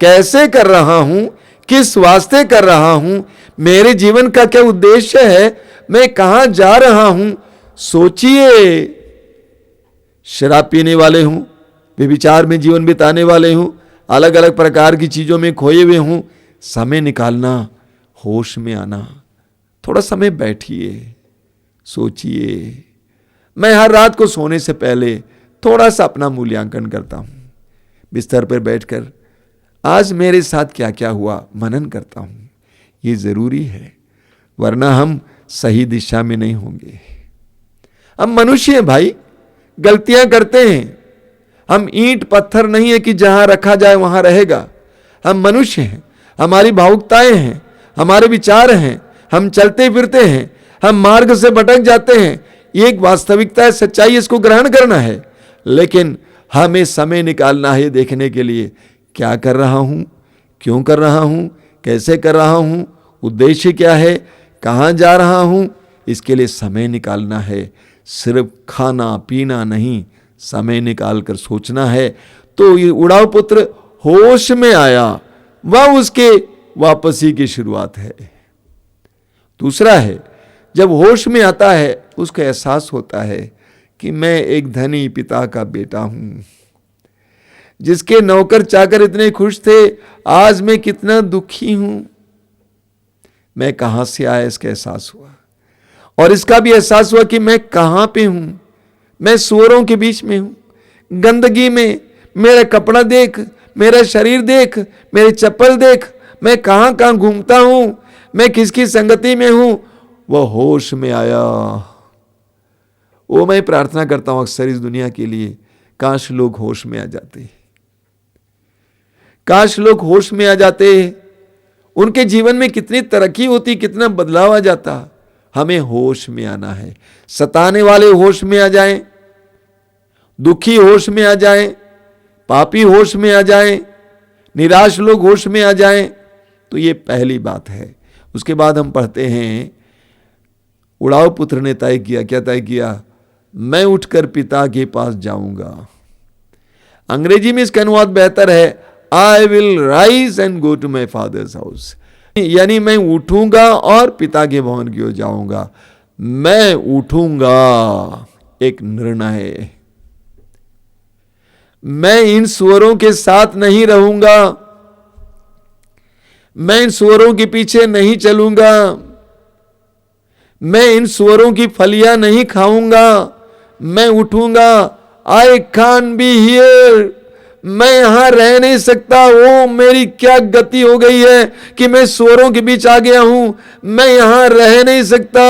कैसे कर रहा हूं, किस वास्ते कर रहा हूं, मेरे जीवन का क्या उद्देश्य है, मैं कहां जा रहा हूं। सोचिए। शराब पीने वाले हूं, व्यभिचार में जीवन बिताने वाले हूं, अलग अलग प्रकार की चीजों में खोए हुए हूं, समय निकालना, होश में आना। थोड़ा समय बैठिए, सोचिए। मैं हर रात को सोने से पहले थोड़ा सा अपना मूल्यांकन करता हूं। बिस्तर पर बैठकर आज मेरे साथ क्या क्या हुआ मनन करता हूं। ये जरूरी है, वरना हम सही दिशा में नहीं होंगे। हम मनुष्य हैं भाई, गलतियां करते हैं। हम ईंट पत्थर नहीं है कि जहां रखा जाए वहां रहेगा। हम मनुष्य हैं, हमारी भावुकताएं हैं, हमारे विचार हैं, हम चलते फिरते हैं, हम मार्ग से भटक जाते हैं। ये एक वास्तविकता है, सच्चाई, इसको ग्रहण करना है। लेकिन हमें समय निकालना है देखने के लिए क्या कर रहा हूं, क्यों कर रहा हूं, कैसे कर रहा हूं, उद्देश्य क्या है, कहां जा रहा हूं। इसके लिए समय निकालना है, सिर्फ खाना पीना नहीं, समय निकाल कर सोचना है। तो ये उड़ाऊ पुत्र होश में आया, वह उसके वापसी की शुरुआत है। दूसरा है, जब होश में आता है उसको एहसास होता है कि मैं एक धनी पिता का बेटा हूं। जिसके नौकर चाकर इतने खुश थे, आज मैं कितना दुखी हूं। मैं कहां से आया इसका एहसास हुआ, और इसका भी एहसास हुआ कि मैं कहां पे हूं। मैं सूअरों के बीच में हूं, गंदगी में। मेरा कपड़ा देख, मेरा शरीर देख, मेरी चप्पल देख, मैं कहां कहां घूमता हूं, मैं किसकी संगति में हूं। वह होश में आया। वो मैं प्रार्थना करता हूं अक्सर इस दुनिया के लिए, काश लोग होश में आ जाते, काश लोग होश में आ जाते। उनके जीवन में कितनी तरक्की होती, कितना बदलाव आ जाता। हमें होश में आना है। सताने वाले होश में आ जाएं, दुखी होश में आ जाएं, पापी होश में आ जाएं, निराश लोग होश में आ जाएं। तो ये पहली बात है। उसके बाद हम पढ़ते हैं, उड़ाऊ पुत्र ने तय किया, क्या तय किया, मैं उठकर पिता के पास जाऊंगा। अंग्रेजी में इसका अनुवाद बेहतर है, I will rise and go to my father's house. यानी मैं उठूंगा और पिता के भवन की ओर जाऊंगा। मैं उठूंगा, एक निर्णय है। मैं इन सुअरों के साथ नहीं रहूंगा, मैं इन सुअरों के पीछे नहीं चलूंगा, मैं इन सुअरों की फलियां नहीं खाऊंगा। मैं उठूंगा, आई कांट बी हियर, मैं यहां रह नहीं सकता। ओ मेरी क्या गति हो गई है कि मैं सुअरों के बीच आ गया हूं, मैं यहां रह नहीं सकता।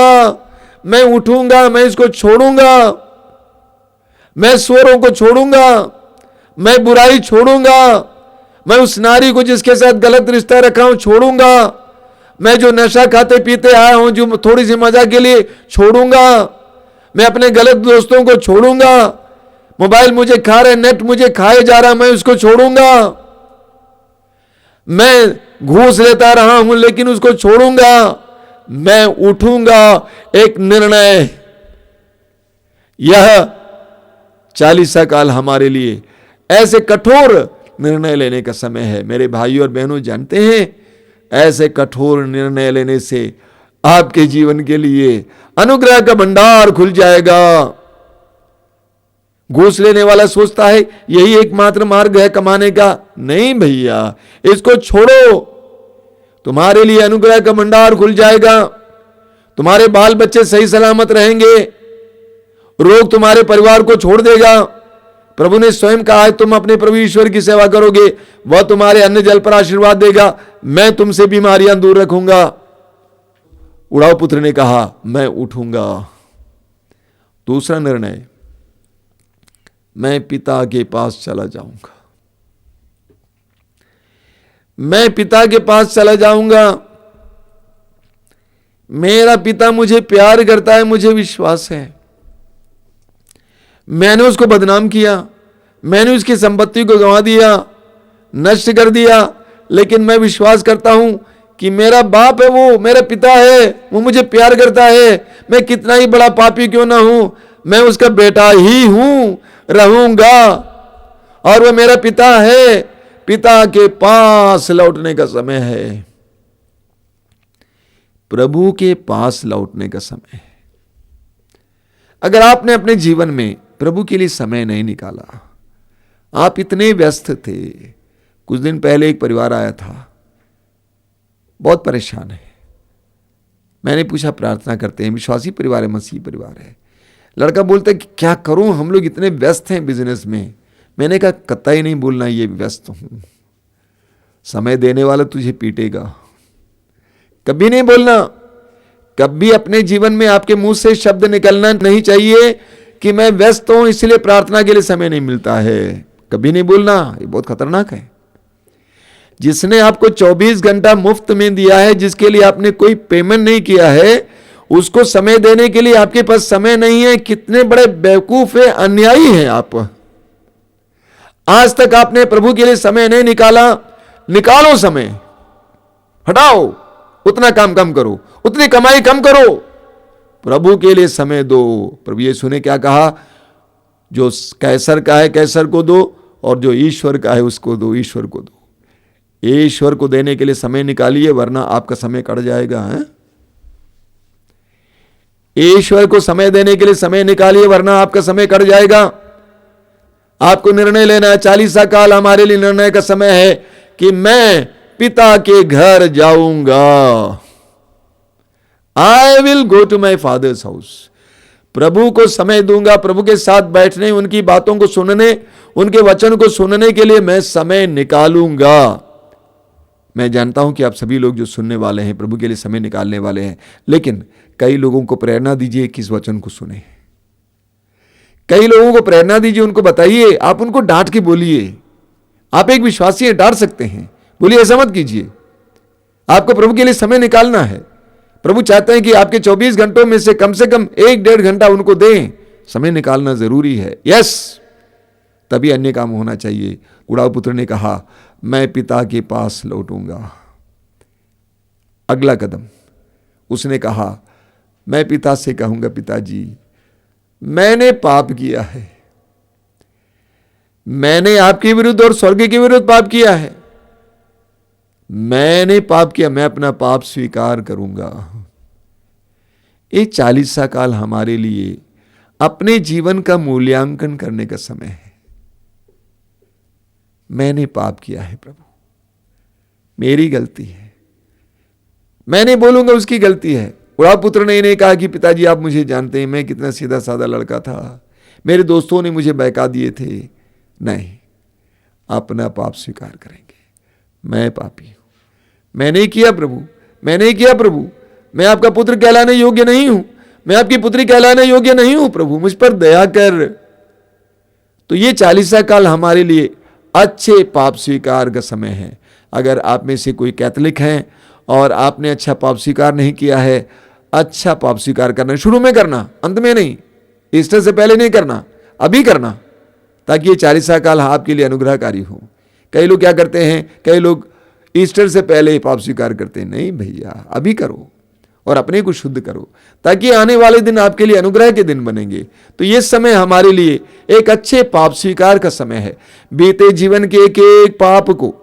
मैं उठूंगा, मैं इसको छोड़ूंगा, मैं सुअरों को छोड़ूंगा, मैं बुराई छोड़ूंगा, मैं उस नारी को जिसके साथ गलत रिश्ता रखा हूं छोड़ूंगा, मैं जो नशा खाते पीते आया हूं जो थोड़ी सी मजा के लिए छोड़ूंगा, मैं अपने गलत दोस्तों को छोड़ूंगा, मोबाइल मुझे खा रहे, नेट मुझे खाए जा रहा, मैं उसको छोड़ूंगा, मैं घूस लेता रहा हूं लेकिन उसको छोड़ूंगा, मैं उठूंगा। एक निर्णय। यह 40 काल हमारे लिए ऐसे कठोर निर्णय लेने का समय है। मेरे भाइयों और बहनों, जानते हैं ऐसे कठोर निर्णय लेने से आपके जीवन के लिए अनुग्रह का भंडार खुल जाएगा। घूस लेने वाला सोचता है यही एकमात्र मार्ग है कमाने का। नहीं भैया, इसको छोड़ो, तुम्हारे लिए अनुग्रह का भंडार खुल जाएगा। तुम्हारे बाल बच्चे सही सलामत रहेंगे, रोग तुम्हारे परिवार को छोड़ देगा। प्रभु ने स्वयं कहा है, तुम अपने प्रभु ईश्वर की सेवा करोगे, वह तुम्हारे अन्न जल पर आशीर्वाद देगा, मैं तुमसे बीमारियां दूर रखूंगा। उड़ाऊ पुत्र ने कहा, मैं उठूंगा। दूसरा निर्णय, मैं पिता के पास चला जाऊंगा। मैं पिता के पास चला जाऊंगा। मेरा पिता मुझे प्यार करता है, मुझे विश्वास है। मैंने उसको बदनाम किया, मैंने उसकी संपत्ति को गंवा दिया, नष्ट कर दिया, लेकिन मैं विश्वास करता हूं कि मेरा बाप है, वो मेरा पिता है, वो मुझे प्यार करता है। मैं कितना ही बड़ा पापी क्यों ना हूं, मैं उसका बेटा ही हूं, रहूंगा, और वह मेरा पिता है। पिता के पास लौटने का समय है, प्रभु के पास लौटने का समय है। अगर आपने अपने जीवन में प्रभु के लिए समय नहीं निकाला, आप इतने व्यस्त थे। कुछ दिन पहले एक परिवार आया था, बहुत परेशान है। मैंने पूछा, प्रार्थना करते हैं, विश्वासी परिवार है, मसीही परिवार है। लड़का बोलता है कि क्या करूं, हम लोग इतने व्यस्त हैं बिजनेस में। मैंने कहा, कतई नहीं बोलना ये व्यस्त हूं। समय देने वाला तुझे पीटेगा। कभी नहीं बोलना, कभी अपने जीवन में आपके मुंह से शब्द निकलना नहीं चाहिए कि मैं व्यस्त हूं इसलिए प्रार्थना के लिए समय नहीं मिलता है। कभी नहीं बोलना, ये बहुत खतरनाक है। जिसने आपको 24 घंटा मुफ्त में दिया है, जिसके लिए आपने कोई पेमेंट नहीं किया है, उसको समय देने के लिए आपके पास समय नहीं है। कितने बड़े बेवकूफ है, अन्यायी हैं आप। आज तक आपने प्रभु के लिए समय नहीं निकाला, निकालो समय, हटाओ, उतना काम कम करो, उतनी कमाई कम करो, प्रभु के लिए समय दो। प्रभु यीशु ने क्या कहा? जो कैसर का है कैसर को दो, और जो ईश्वर का है उसको दो, ईश्वर को दो। ईश्वर को देने के लिए समय निकालिए, वरना आपका समय कट जाएगा। है ईश्वर को समय देने के लिए समय निकालिए, वरना आपका समय कट जाएगा। आपको निर्णय लेना है। 40 काल हमारे लिए निर्णय का समय है कि मैं पिता के घर जाऊंगा। I will go to my father's house. प्रभु को समय दूंगा, प्रभु के साथ बैठने, उनकी बातों को सुनने, उनके वचन को सुनने के लिए मैं समय निकालूंगा। मैं जानता हूं कि आप सभी लोग जो सुनने वाले हैं प्रभु के लिए समय निकालने वाले हैं, लेकिन कई लोगों को प्रेरणा दीजिए कि इस वचन को सुने। कई लोगों को प्रेरणा दीजिए, उनको बताइए, आप उनको डांट के बोलिए। आप एक विश्वासी हैं, डांट सकते हैं, बोलिए ऐसा मत कीजिए। आपको प्रभु के लिए समय निकालना है। प्रभु चाहते हैं कि आपके 24 घंटों में से कम 1-1.5 घंटा उनको दें। समय निकालना जरूरी है। यस, तभी अन्य काम होना चाहिए। उड़ाऊ पुत्र ने कहा, मैं पिता के पास लौटूंगा। अगला कदम उसने कहा, मैं पिता से कहूंगा, पिताजी मैंने पाप किया है, मैंने आपके विरुद्ध और स्वर्ग के विरुद्ध पाप किया है, मैंने पाप किया, मैं अपना पाप स्वीकार करूंगा। ये 40 काल हमारे लिए अपने जीवन का मूल्यांकन करने का समय है। मैंने पाप किया है प्रभु, मेरी गलती है। मैं नहीं बोलूंगा उसकी गलती है। उड़ाऊ पुत्र ने इन्हें कहा कि पिताजी आप मुझे जानते हैं, मैं कितना सीधा साधा लड़का था, मेरे दोस्तों ने मुझे बहका दिए थे। नहीं, अपना पाप स्वीकार करेंगे। मैं पापी हूं, मैंने किया प्रभु, मैंने किया प्रभु, मैं आपका पुत्र कहलाने योग्य नहीं हूं, मैं आपकी पुत्री कहलाने योग्य नहीं हूं, प्रभु मुझ पर दया कर। तो ये 40 काल हमारे लिए अच्छे पाप स्वीकार का समय है। अगर आप में से कोई कैथोलिक हैं और आपने अच्छा पाप स्वीकार नहीं किया है, अच्छा पाप स्वीकार करना शुरू में करना, अंत में नहीं, ईस्टर से पहले नहीं करना, अभी करना, ताकि ये 40 काल आपके लिए अनुग्रहकारी हो। कई लोग क्या करते हैं, कई लोग ईस्टर से पहले पाप स्वीकार करते हैं। नहीं भैया, अभी करो और अपने को शुद्ध करो, ताकि आने वाले दिन आपके लिए अनुग्रह के दिन बनेंगे। तो ये समय हमारे लिए एक अच्छे पाप स्वीकार का समय है। बीते जीवन के एक एक पाप को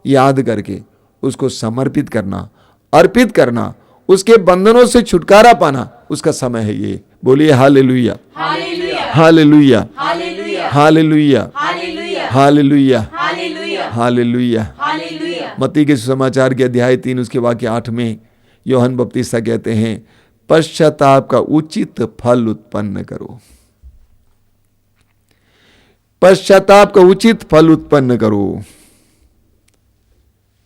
याद करके उसको समर्पित करना, अर्पित करना, उसके बंधनों से छुटकारा पाना, उसका समय है ये। बोलिए hallelujah, hallelujah, hallelujah, hallelujah, hallelujah. मत्ती के सुसमाचार के अध्याय 3 उसके वाक्य 8 में यूहन्ना बपतिस्ता कहते हैं, पश्चाताप का उचित फल उत्पन्न करो। पश्चाताप का उचित फल उत्पन्न करो।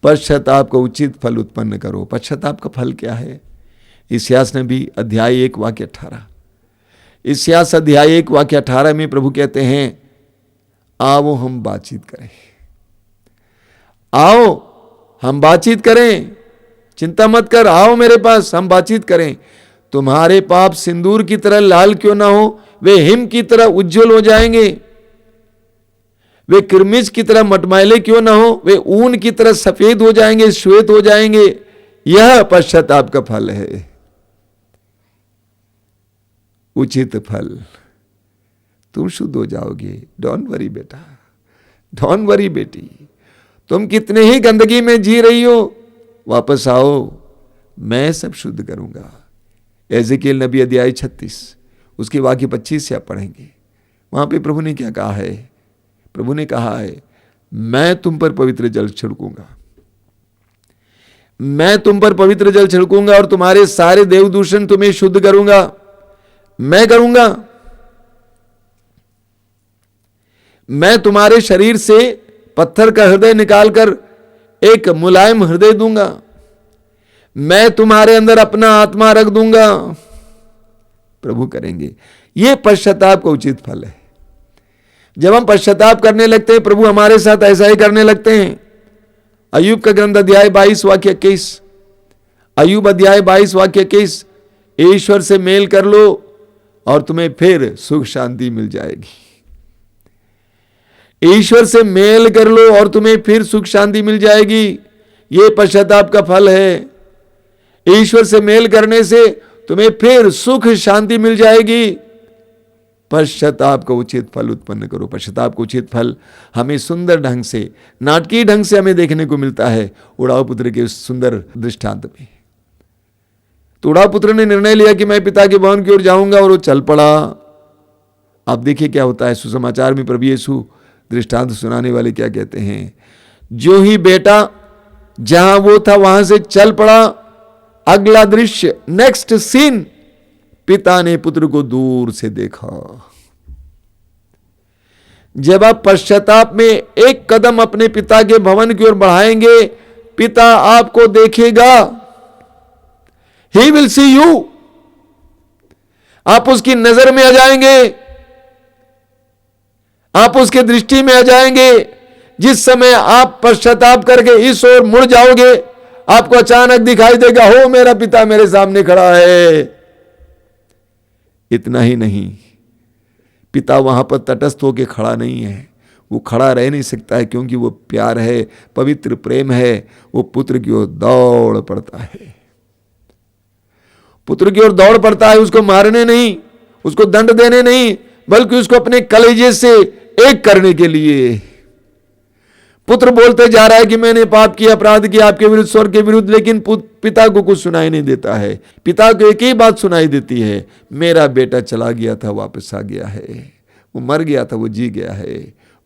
पश्चाताप का उचित फल उत्पन्न करो। पश्चाताप का फल क्या है? इस्यास नबी अध्याय 1 वाक्य 18, इस्यास अध्याय 1 वाक्य 18 में प्रभु कहते हैं, आओ हम बातचीत करें, आओ हम बातचीत करें, चिंता मत कर, आओ मेरे पास, हम बातचीत करें। तुम्हारे पाप सिंदूर की तरह लाल क्यों ना हो, वे हिम की तरह उज्जवल हो जाएंगे। वे किरमिज की तरह मटमैले क्यों ना हो, वे ऊन की तरह सफेद हो जाएंगे, श्वेत हो जाएंगे। यह पश्चाताप का फल है, उचित फल। तुम शुद्ध हो जाओगे। डोंट वरी बेटा, डोंट वरी बेटी, तुम कितने ही गंदगी में जी रही हो, वापस आओ, मैं सब शुद्ध करूंगा। एजेकिएल नबी अध्याय 36 उसके वाक्य 25 से आप पढ़ेंगे। वहां पे प्रभु ने क्या कहा है? प्रभु ने कहा है, मैं तुम पर पवित्र जल छिड़कूंगा, मैं तुम पर पवित्र जल छिड़कूंगा और तुम्हारे सारे देवदूषण तुम्हें शुद्ध करूंगा। मैं करूंगा, मैं तुम्हारे शरीर से पत्थर का हृदय निकालकर एक मुलायम हृदय दूंगा, मैं तुम्हारे अंदर अपना आत्मा रख दूंगा। प्रभु करेंगे। यह पश्चाताप का उचित फल है। जब हम पश्चाताप करने लगते हैं, प्रभु हमारे साथ ऐसा ही करने लगते हैं। अय्यूब का ग्रंथ अध्याय 22 वाक्य 21, अय्यूब अध्याय 22 वाक्य 21, ईश्वर से मेल कर लो और तुम्हें फिर सुख शांति मिल जाएगी। ईश्वर से मेल कर लो और तुम्हें फिर सुख शांति मिल जाएगी। यह पश्चाताप का फल है। ईश्वर से मेल करने से तुम्हें फिर सुख शांति मिल जाएगी। पश्चाताप का उचित फल उत्पन्न करो। पश्चाताप का उचित फल हमें सुंदर ढंग से, नाटकीय ढंग से हमें देखने को मिलता है उड़ाऊ पुत्र के उस सुंदर दृष्टांत में। तो उड़ाऊ पुत्र ने निर्णय लिया कि मैं पिता के भवन की ओर जाऊंगा और वो चल पड़ा। अब देखिए क्या होता है। सुसमाचार में प्रभु यीशु दृष्टांत सुनाने वाले क्या कहते हैं। जो ही बेटा जहां वो था वहां से चल पड़ा, अगला दृश्य, नेक्स्ट सीन, पिता ने पुत्र को दूर से देखा। जब आप पश्चाताप में एक कदम अपने पिता के भवन की ओर बढ़ाएंगे, पिता आपको देखेगा। He will see you. आप उसकी नजर में आ जाएंगे, आप उसके दृष्टि में आ जाएंगे। जिस समय आप पश्चाताप करके इस ओर मुड़ जाओगे, आपको अचानक दिखाई देगा, हो मेरा पिता मेरे सामने खड़ा है। इतना ही नहीं, पिता वहां पर तटस्थ होकर खड़ा नहीं है। वो खड़ा रह नहीं सकता है, क्योंकि वो प्यार है, पवित्र प्रेम है। वो पुत्र की ओर दौड़ पड़ता है, पुत्र की ओर दौड़ पड़ता है। उसको मारने नहीं, उसको दंड देने नहीं, बल्कि उसको अपने कलेजे से एक करने के लिए। पुत्र बोलते जा रहा है कि मैंने पाप किया, अपराध किया आपके विरुद्ध, स्वर्ग के विरुद्ध, लेकिन पिता को कुछ सुनाई नहीं देता है। पिता को एक ही बात सुनाई देती है, मेरा बेटा चला गया था, वापस आ गया है। वो मर गया था, वो जी गया है।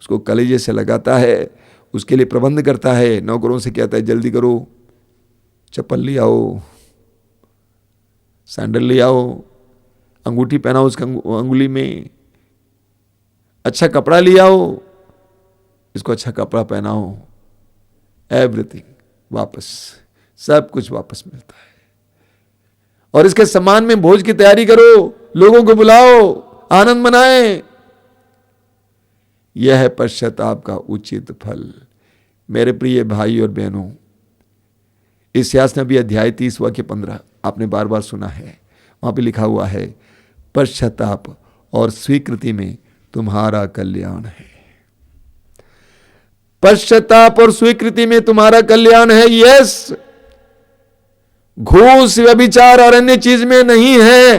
उसको कलेजे से लगाता है, उसके लिए प्रबंध करता है। नौकरों से कहता है, जल्दी करो, चप्पल ले आओ, सैंडल ले आओ, अंगूठी पहनाओ उसके अंगुली में, अच्छा कपड़ा ले आओ, इसको अच्छा कपड़ा पहनाओ। एवरीथिंग वापस, सब कुछ वापस मिलता है। और इसके सम्मान में भोज की तैयारी करो, लोगों को बुलाओ, आनंद मनाएं। यह है पश्चाताप का उचित फल। मेरे प्रिय भाई और बहनों, इस्यास नबी अध्याय 30 वाक्य 15 आपने बार बार सुना है। वहां पे लिखा हुआ है, पश्चाताप और स्वीकृति में तुम्हारा कल्याण है। पश्चाताप और स्वीकृति में तुम्हारा कल्याण है। यस, घूस, व्यभिचार और अन्य चीज में नहीं है।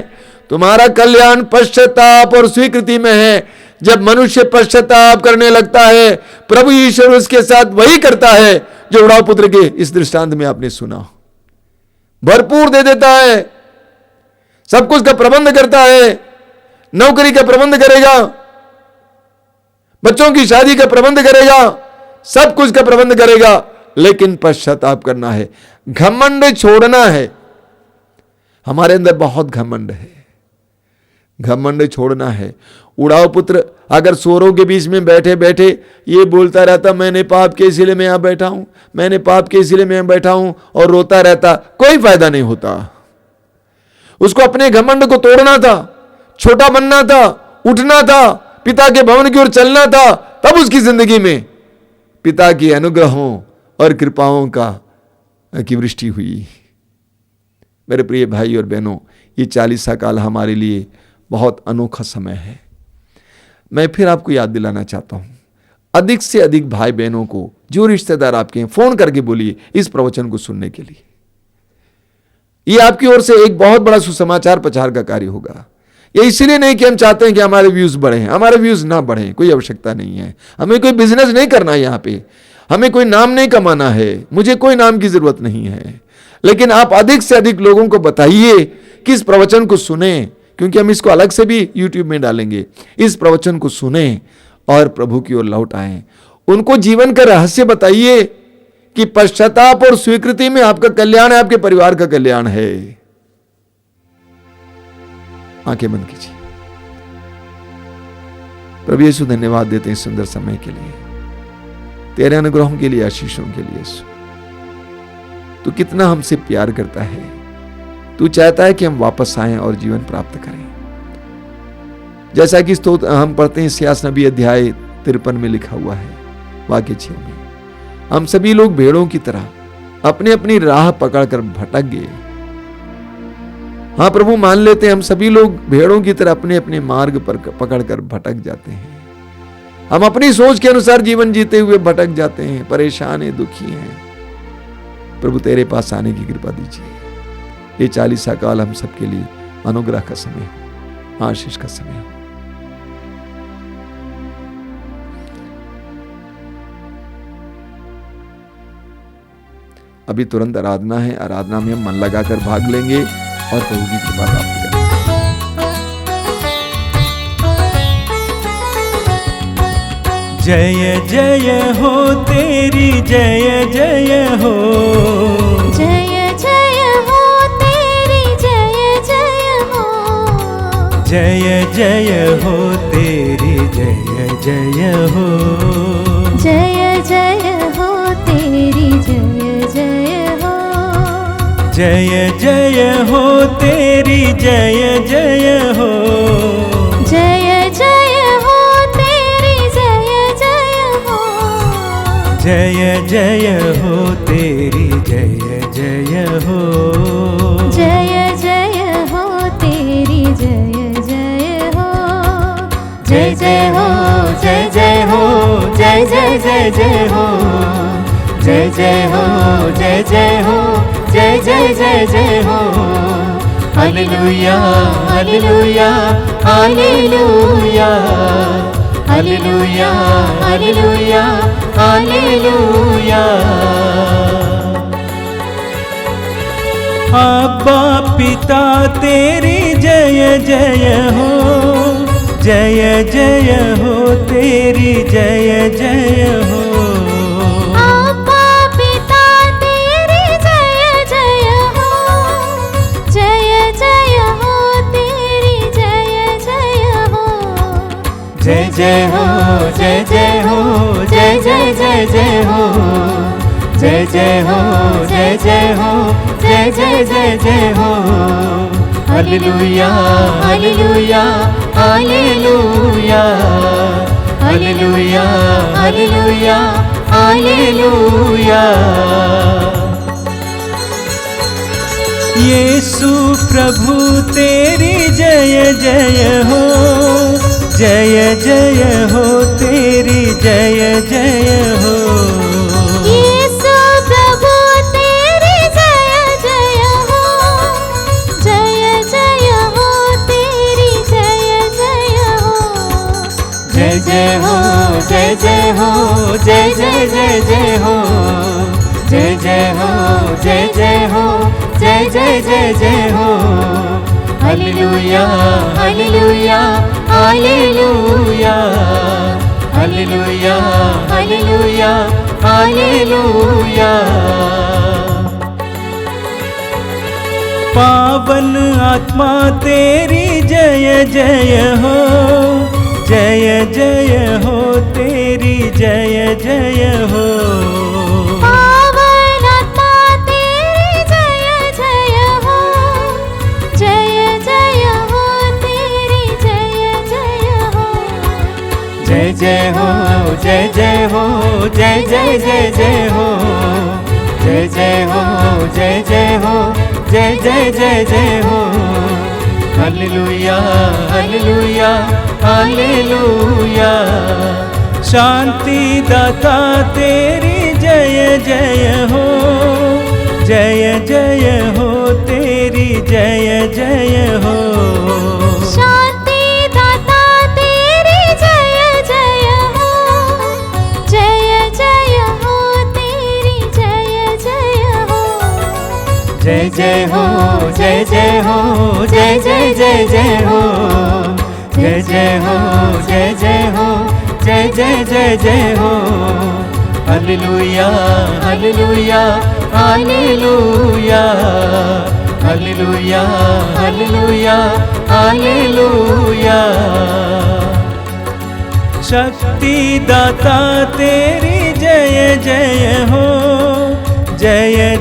तुम्हारा कल्याण पश्चाताप और स्वीकृति में है। जब मनुष्य पश्चाताप करने लगता है, प्रभु ईश्वर उसके साथ वही करता है जो उड़ाऊ पुत्र के इस दृष्टांत में आपने सुना। भरपूर दे देता है, सब कुछ का प्रबंध करता है, नौकरी का प्रबंध करेगा, बच्चों की शादी का प्रबंध करेगा, सब कुछ का प्रबंध करेगा, लेकिन पश्चाताप करना है, घमंड छोड़ना है। हमारे अंदर बहुत घमंड है, घमंड छोड़ना है। उड़ाऊ पुत्र अगर सोरों के बीच में बैठे बैठे ये बोलता रहता, मैंने पाप के इसीलिए मैं यहां बैठा हूं, मैंने पाप के इसीलिए मैं यहां बैठा हूं, और रोता रहता, कोई फायदा नहीं होता। उसको अपने घमंड को तोड़ना था, छोटा बनना था, उठना था, पिता के भवन की ओर चलना था। तब उसकी जिंदगी में पिता की अनुग्रहों और कृपाओं की वृष्टि हुई। मेरे प्रिय भाई और बहनों, ये 40 काल हमारे लिए बहुत अनोखा समय है। मैं फिर आपको याद दिलाना चाहता हूं, अधिक से अधिक भाई बहनों को, जो रिश्तेदार आपके हैं, फोन करके बोलिए इस प्रवचन को सुनने के लिए। ये आपकी ओर से एक बहुत बड़ा सुसमाचार प्रचार का कार्य होगा। ये इसलिए नहीं कि हम चाहते हैं कि हमारे व्यूज बढ़े, हमारे व्यूज ना बढ़े, कोई आवश्यकता नहीं है। हमें कोई बिजनेस नहीं करना है यहां पे, हमें कोई नाम नहीं कमाना है, मुझे कोई नाम की जरूरत नहीं है। लेकिन आप अधिक से अधिक लोगों को बताइए कि इस प्रवचन को सुने, क्योंकि हम इसको अलग से भी यूट्यूब में डालेंगे। इस प्रवचन को सुने और प्रभु की ओर लौट आए। उनको जीवन का रहस्य बताइए कि पश्चाताप और स्वीकृति में आपका कल्याण है, आपके परिवार का कल्याण है। आंखें बंद कीजिए। प्रभु यीशु, धन्यवाद देते हैं सुंदर समय के लिए, तेरे अनुग्रहों के लिए, आशीषों के लिए। तू कितना हमसे प्यार करता है। तू चाहता है कि हम वापस आएं और जीवन प्राप्त करें। जैसा कि हम पढ़ते हैं इस्यास नबी अध्याय 53 में लिखा हुआ है, वाक्य 6 में, हम सभी लोग भेड़ों की तरह अपनी अपनी राह पकड़कर भटक गए। हाँ प्रभु, मान लेते हैं हम सभी लोग भेड़ों की तरह अपने अपने मार्ग पर पकड़कर भटक जाते हैं। हम अपनी सोच के अनुसार जीवन जीते हुए भटक जाते हैं, परेशान हैं, दुखी हैं। प्रभु तेरे पास आने की कृपा दीजिए। ये 40 काल हम सबके लिए अनुग्रह का समय हो, आशीष का समय हो। अभी तुरंत आराधना है। आराधना में हम मन लगाकर भाग लेंगे और प्रभु की कृपा प्राप्त करेंगे। जय जय हो तेरी जय जय हो, जय जय हो तेरी जय जय हो, जय जय हो तेरी जय जय हो, जय जय हो तेरी जय जय हो, जय जय हो तेरी जय जय हो, जय जय हो तेरी जय जय हो, जय जय हो तेरी जय जय हो, जय जय हो तेरी जय जय हो, जय जय हो, जय जय हो, जय जय जय जय हो, जय जय हो, जय जय हो, जय जय जय जय हो, hallelujah hallelujah hallelujah, hallelujah hallelujah hallelujah. अब्बा पिता तेरी जय जय हो, जय जय हो तेरी जय जय हो, अब्बा पिता तेरी जय जय हो, जय जय हो तेरी जय जय हो, जय जय हो, जय जय हो, जय जय जय जय हो, जय जय हो, जय जय हो, जय जय जय जय हो, hallelujah hallelujah hallelujah, hallelujah hallelujah hallelujah. Yeshu प्रभु तेरी जय जय हो, जय जय हो तेरी जय जय हो, यीशु प्रभु तेरी जय जय हो, जय जय हो तेरी जय जय हो, जय जय हो, जय जय हो, जय जय जय जय हो, जय जय हो, जय जय हो, जय जय जय जय हो, hallelujah hallelujah hallelujah, hallelujah hallelujah hallelujah. पावन आत्मा तेरी जय जय हो, जय जय हो तेरी जय जय हो, पावन आत्मा तेरी जय जय हो, जय जय हो तेरी जय जय हो, जय जय हो, जय जय हो, जय जय जय जय हो, जय जय हो, जय जय हो, जय जय जय जय हो, हालेलुया हालेलुया हालेलुया। शांति दाता तेरी जय जय हो, जय जय हो तेरी जय जय हो, शांति दाता तेरी जय जय हो, जय जय हो तेरी जय जय हो, जय जय हो, जय जय हो, जय जय जय जय हो, जय जय हो, जय जय हो, जय जय जय जय हो, hallelujah hallelujah hallelujah, hallelujah hallelujah hallelujah. शक्ति दाता तेरी जय जय हो, जय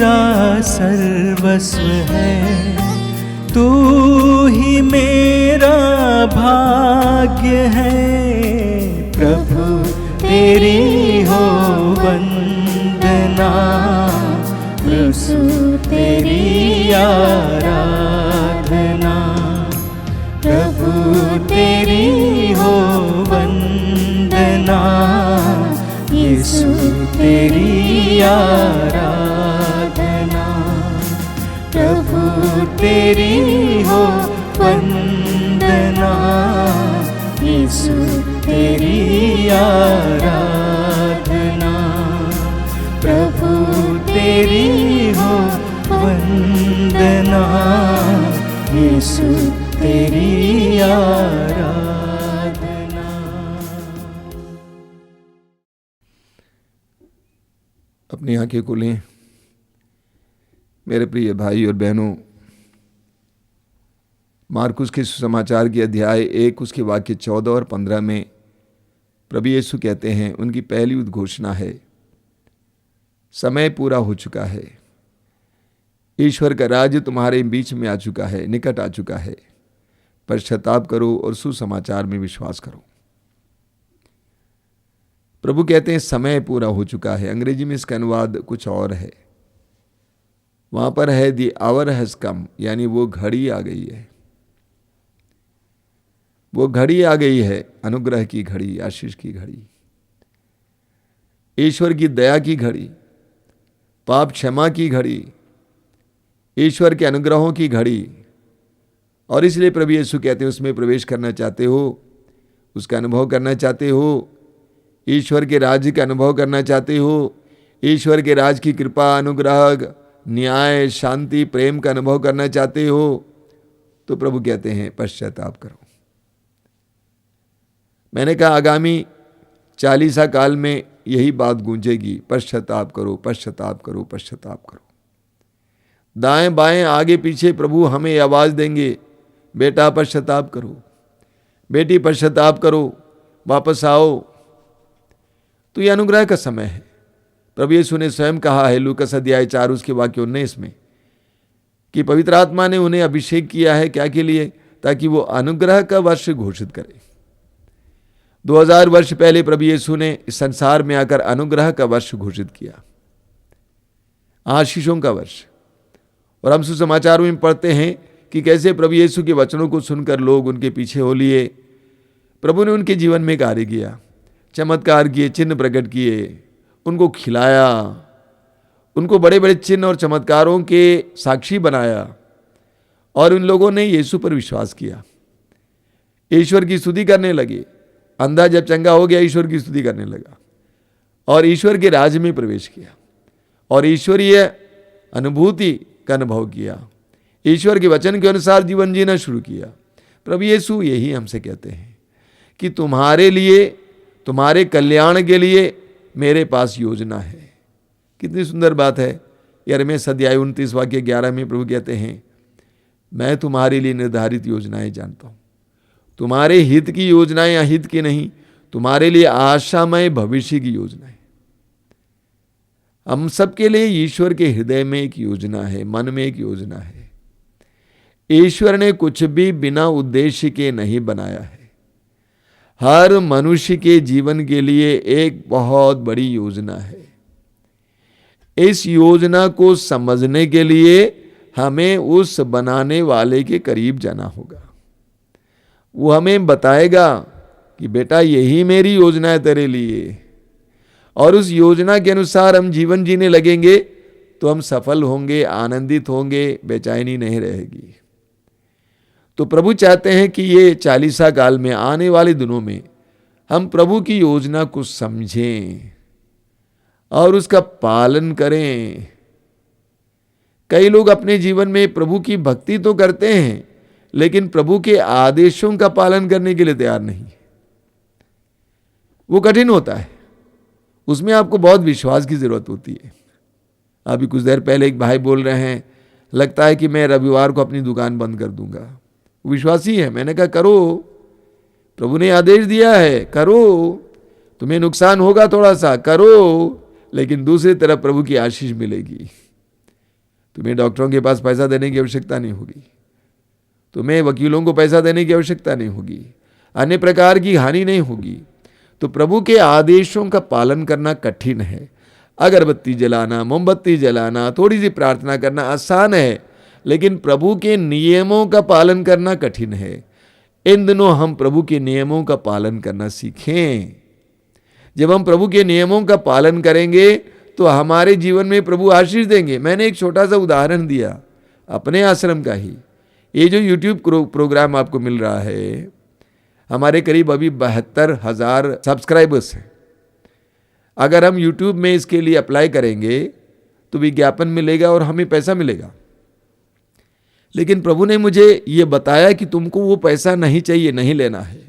मेरा सर्वस्व है, तू ही मेरा भाग्य है। प्रभु तेरी हो वंदना, यीशु तेरी आराधना। प्रभु तेरी हो वंदना, यीशु तेरी आराधना। प्रभु तेरी हो वंदना, यीशु तेरी आराधना। प्रभु तेरी हो वंदना, यीशु तेरी आराधना। अपनी आंखें खोलें। मेरे प्रिय भाई और बहनों, मार्कुस के सुसमाचार के अध्याय 1 उसके वाक्य 14 और 15 में प्रभु यीशु कहते हैं, उनकी पहली उद्घोषणा है, समय पूरा हो चुका है, ईश्वर का राज्य तुम्हारे बीच में आ चुका है, निकट आ चुका है। पश्चाताप करो और सुसमाचार में विश्वास करो। प्रभु कहते हैं समय पूरा हो चुका है। अंग्रेजी में इसका अनुवाद कुछ और है, वहां पर है दी आवर हैज कम, यानी वो घड़ी आ गई है। वो घड़ी आ गई है, अनुग्रह की घड़ी, आशीष की घड़ी, ईश्वर की दया की घड़ी, पाप क्षमा की घड़ी, ईश्वर के अनुग्रहों की घड़ी। और इसलिए प्रभु यीशु कहते हैं, उसमें प्रवेश करना चाहते हो, उसका अनुभव करना चाहते हो, ईश्वर के राज्य का अनुभव करना चाहते हो, ईश्वर के राज की कृपा, अनुग्रह, न्याय, शांति, प्रेम का अनुभव करना चाहते हो, तो प्रभु कहते हैं पश्चाताप करो। मैंने कहा आगामी 40 काल में यही बात गूंजेगी, पश्चाताप करो, पश्चाताप करो, पश्चाताप करो। दाएं बाएं आगे पीछे प्रभु हमें आवाज देंगे, बेटा पश्चाताप करो, बेटी पश्चाताप करो, वापस आओ। तो यह अनुग्रह का समय है। प्रभु यीशु ने स्वयं कहा है लूकास अध्याय 4 उसके वाक्य 19 में कि पवित्र आत्मा ने उन्हें अभिषेक किया है, क्या के लिए? ताकि वो अनुग्रह का वर्ष घोषित करे। 2000 वर्ष पहले प्रभु यीशु ने इस संसार में आकर अनुग्रह का वर्ष घोषित किया, आशीषों का वर्ष। और हम सुसमाचारों में पढ़ते हैं कि कैसे प्रभु यीशु के वचनों को सुनकर लोग उनके पीछे हो लिए। प्रभु ने उनके जीवन में कार्य किया, चमत्कार किए, चिन्ह प्रकट किए, उनको खिलाया, उनको बड़े बड़े चिन्ह और चमत्कारों के साक्षी बनाया, और उन लोगों ने यीशु पर विश्वास किया, ईश्वर की स्तुति करने लगे। अंधा जब चंगा हो गया, ईश्वर की स्तुति करने लगा और ईश्वर के राज्य में प्रवेश किया और ईश्वरीय अनुभूति का अनुभव किया, ईश्वर के वचन के अनुसार जीवन जीना शुरू किया। प्रभु यीशु यही हमसे कहते हैं कि तुम्हारे लिए, तुम्हारे कल्याण के लिए मेरे पास योजना है। कितनी सुंदर बात है। यिर्मयाह अध्याय 29 वाक्य 11 में प्रभु कहते हैं, मैं तुम्हारे लिए निर्धारित योजनाएं जानता हूं, तुम्हारे हित की योजनाएं, अहित की नहीं, तुम्हारे लिए आशामय भविष्य की योजनाएं। हम सबके लिए ईश्वर के हृदय में एक योजना है, मन में एक योजना है। ईश्वर ने कुछ भी बिना उद्देश्य के नहीं बनाया है। हर मनुष्य के जीवन के लिए एक बहुत बड़ी योजना है। इस योजना को समझने के लिए हमें उस बनाने वाले के करीब जाना होगा। वो हमें बताएगा कि बेटा यही मेरी योजना है तेरे लिए, और उस योजना के अनुसार हम जीवन जीने लगेंगे तो हम सफल होंगे, आनंदित होंगे, बेचैनी नहीं रहेगी। तो प्रभु चाहते हैं कि ये 40 काल में, आने वाले दिनों में हम प्रभु की योजना को समझें और उसका पालन करें। कई लोग अपने जीवन में प्रभु की भक्ति तो करते हैं, लेकिन प्रभु के आदेशों का पालन करने के लिए तैयार नहीं। वो कठिन होता है, उसमें आपको बहुत विश्वास की जरूरत होती है। अभी कुछ देर पहले एक भाई बोल रहे हैं, लगता है कि मैं रविवार को अपनी दुकान बंद कर दूंगा। विश्वासी है। मैंने कहा करो, प्रभु ने आदेश दिया है, करो, तुम्हें नुकसान होगा थोड़ा सा, करो, लेकिन दूसरी तरफ प्रभु की आशीष मिलेगी। तुम्हें डॉक्टरों के पास पैसा देने की आवश्यकता नहीं होगी, तुम्हें वकीलों को पैसा देने की आवश्यकता नहीं होगी, अन्य प्रकार की हानि नहीं होगी। तो प्रभु के आदेशों का पालन करना कठिन है। अगरबत्ती जलाना, मोमबत्ती जलाना, थोड़ी सी प्रार्थना करना आसान है, लेकिन प्रभु के नियमों का पालन करना कठिन है। इन दिनों हम प्रभु के नियमों का पालन करना सीखें। जब हम प्रभु के नियमों का पालन करेंगे तो हमारे जीवन में प्रभु आशीष देंगे। मैंने एक छोटा सा उदाहरण दिया अपने आश्रम का ही। ये जो YouTube प्रोग्राम आपको मिल रहा है, हमारे करीब अभी 72,000 सब्सक्राइबर्स हैं। अगर हम YouTube में इसके लिए अप्लाई करेंगे तो विज्ञापन मिलेगा और हमें पैसा मिलेगा। लेकिन प्रभु ने मुझे ये बताया कि तुमको वो पैसा नहीं चाहिए, नहीं लेना है,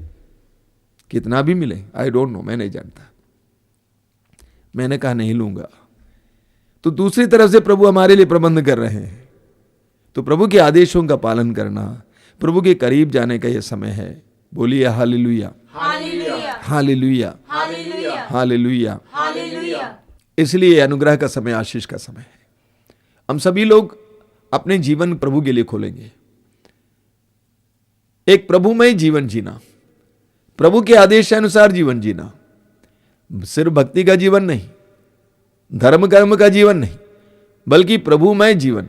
कितना भी मिले, आई डोंट नो, मैं नहीं जानता। मैंने कहा नहीं लूंगा। तो दूसरी तरफ से प्रभु हमारे लिए प्रबंध कर रहे हैं। तो प्रभु के आदेशों का पालन करना, प्रभु के करीब जाने का यह समय है। बोलिए hallelujah, hallelujah, hallelujah, hallelujah, hallelujah. Hallelujah. इसलिए अनुग्रह का समय, आशीष का समय है। हम सभी लोग अपने जीवन प्रभु के लिए खोलेंगे। एक प्रभुमय जीवन जीना, प्रभु के आदेश अनुसार जीवन जीना, सिर्फ भक्ति का जीवन नहीं, धर्म कर्म का जीवन नहीं, बल्कि प्रभुमय जीवन,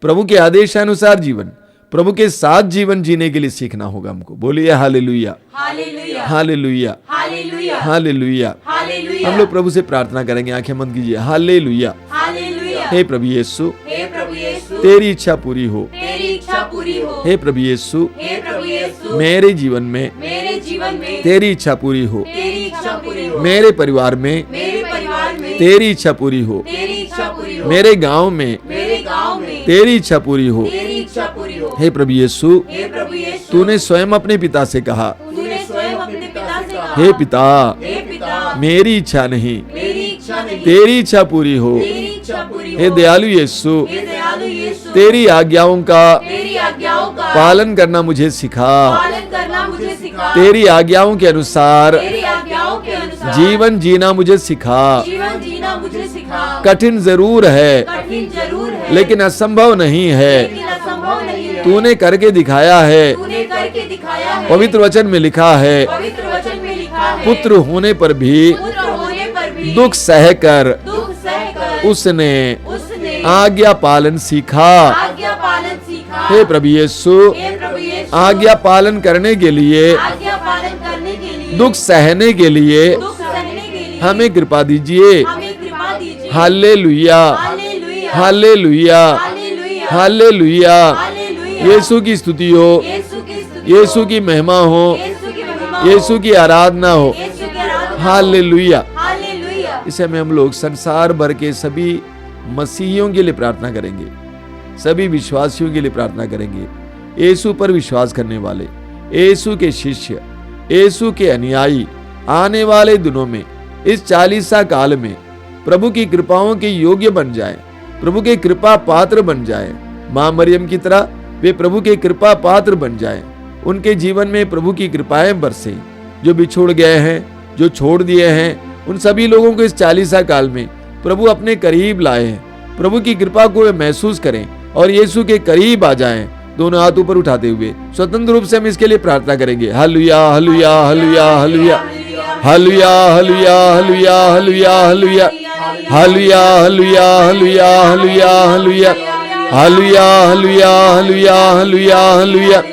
प्रभु के आदेशानुसार जीवन, प्रभु के साथ जीवन जीने के लिए सीखना होगा हमको। बोलिए hallelujah, hallelujah, hallelujah, hallelujah, hallelujah. Hallelujah. हम लोग प्रभु से प्रार्थना करेंगे, आंखें बंद कीजिए। हालेलुया। हालेलुया। हे प्रभु यीशु, हे प्रभु यीशु, तेरी इच्छा पूरी हो। तेरी इच्छा पूरी हो। हे प्रभु यीशु, हे प्रभु यीशु, मेरे जीवन में मेरे जीवन में तेरी इच्छा पूरी हो। तेरी इच्छा पूरी हो। मेरे परिवार में मेरे परिवार में तेरी इच्छा पूरी हो। तेरी इच्छा पूरी हो। मेरे गांव में मेरे गांव में तेरी इच्छा पूरी हो। तेरी इच्छा पूरी हो। हे प्रभु यीशु, हे प्रभु यीशु, तूने स्वयं अपने पिता से कहा, तूने स्वयं अपने पिता से कहा, हे पिता, हे पिता, मेरी इच्छा नहीं, मेरी इच्छा नहीं, तेरी इच्छा पूरी हो। तेरी इच्छा पूरी हो। हे दयालु यीशु, हे दयालु यीशु, तेरी आज्ञाओं का तेरी आज्ञाओं का पालन करना मुझे सिखा। पालन करना मुझे सिखा। तेरी आज्ञाओं के अनुसार तेरी आज्ञाओं के अनुसार जीवन जीना मुझे सिखा। जीवन जीना मुझे सिखा। कठिन जरूर है, कठिन जरूर है, लेकिन असंभव नहीं है। लेकिन असंभव नहीं है। तूने करके दिखाया है। तूने करके दिखाया है। पवित्र वचन में लिखा है, पवित्र वचन में लिखा है, पुत्र होने पर भी पुत्र होने पर भी दुख सहकर दुख सहकर उसने उसने आज्ञा पालन सीखा। आज्ञा पालन सीखा। हे प्रभु यीशु, हे प्रभु यीशु, आज्ञा पालन करने के लिए, आज्ञा पालन करने के लिए, दुख सहने के लिए दुख सहने के लिए हमें कृपा दीजिए। हमें कृपा दीजिए। Hallelujah, hallelujah, hallelujah, hallelujah, hallelujah. Hallelujah. Yeshu की स्तुति हो, यीशु की स्तुति हो, यीशु की महिमा हो, यीशु की महिमा हो, यीशु की आराधना हो। यीशु की आराधना हो। हालेलुया। हालेलुया। इस समय हम लोग संसार भर के सभी मसीहियों के लिए प्रार्थना करेंगे, सभी विश्वासियों के लिए प्रार्थना करेंगे। यीशु पर विश्वास करने वाले, यीशु के शिष्य, यीशु के अनुयायी आने वाले दिनों में, इस 40 काल में प्रभु की कृपाओं के योग्य बन जाएं, प्रभु के कृपा पात्र बन जाएं। मां मरियम की तरह वे प्रभु के कृपा पात्र बन जाएं। उनके जीवन में प्रभु की कृपाएं बरसें। जो बिछुड़ गए हैं, जो छोड़ दिए हैं, उन सभी लोगों को इस 40 काल में प्रभु अपने करीब लाए हैं। प्रभु की कृपा को वे महसूस करें और यीशु के करीब आ जाएं। दोनों हाथ ऊपर उठाते हुए स्वतंत्र रूप से हम इसके लिए प्रार्थना करेंगे। Hallelujah, hallelujah, hallelujah, hallelujah, hallelujah, hallelujah, hallelujah, hallelujah, hallelujah, hallelujah, hallelujah, hallelujah, hallelujah, hallelujah, hallelujah, hallelujah, hallelujah, hallelujah.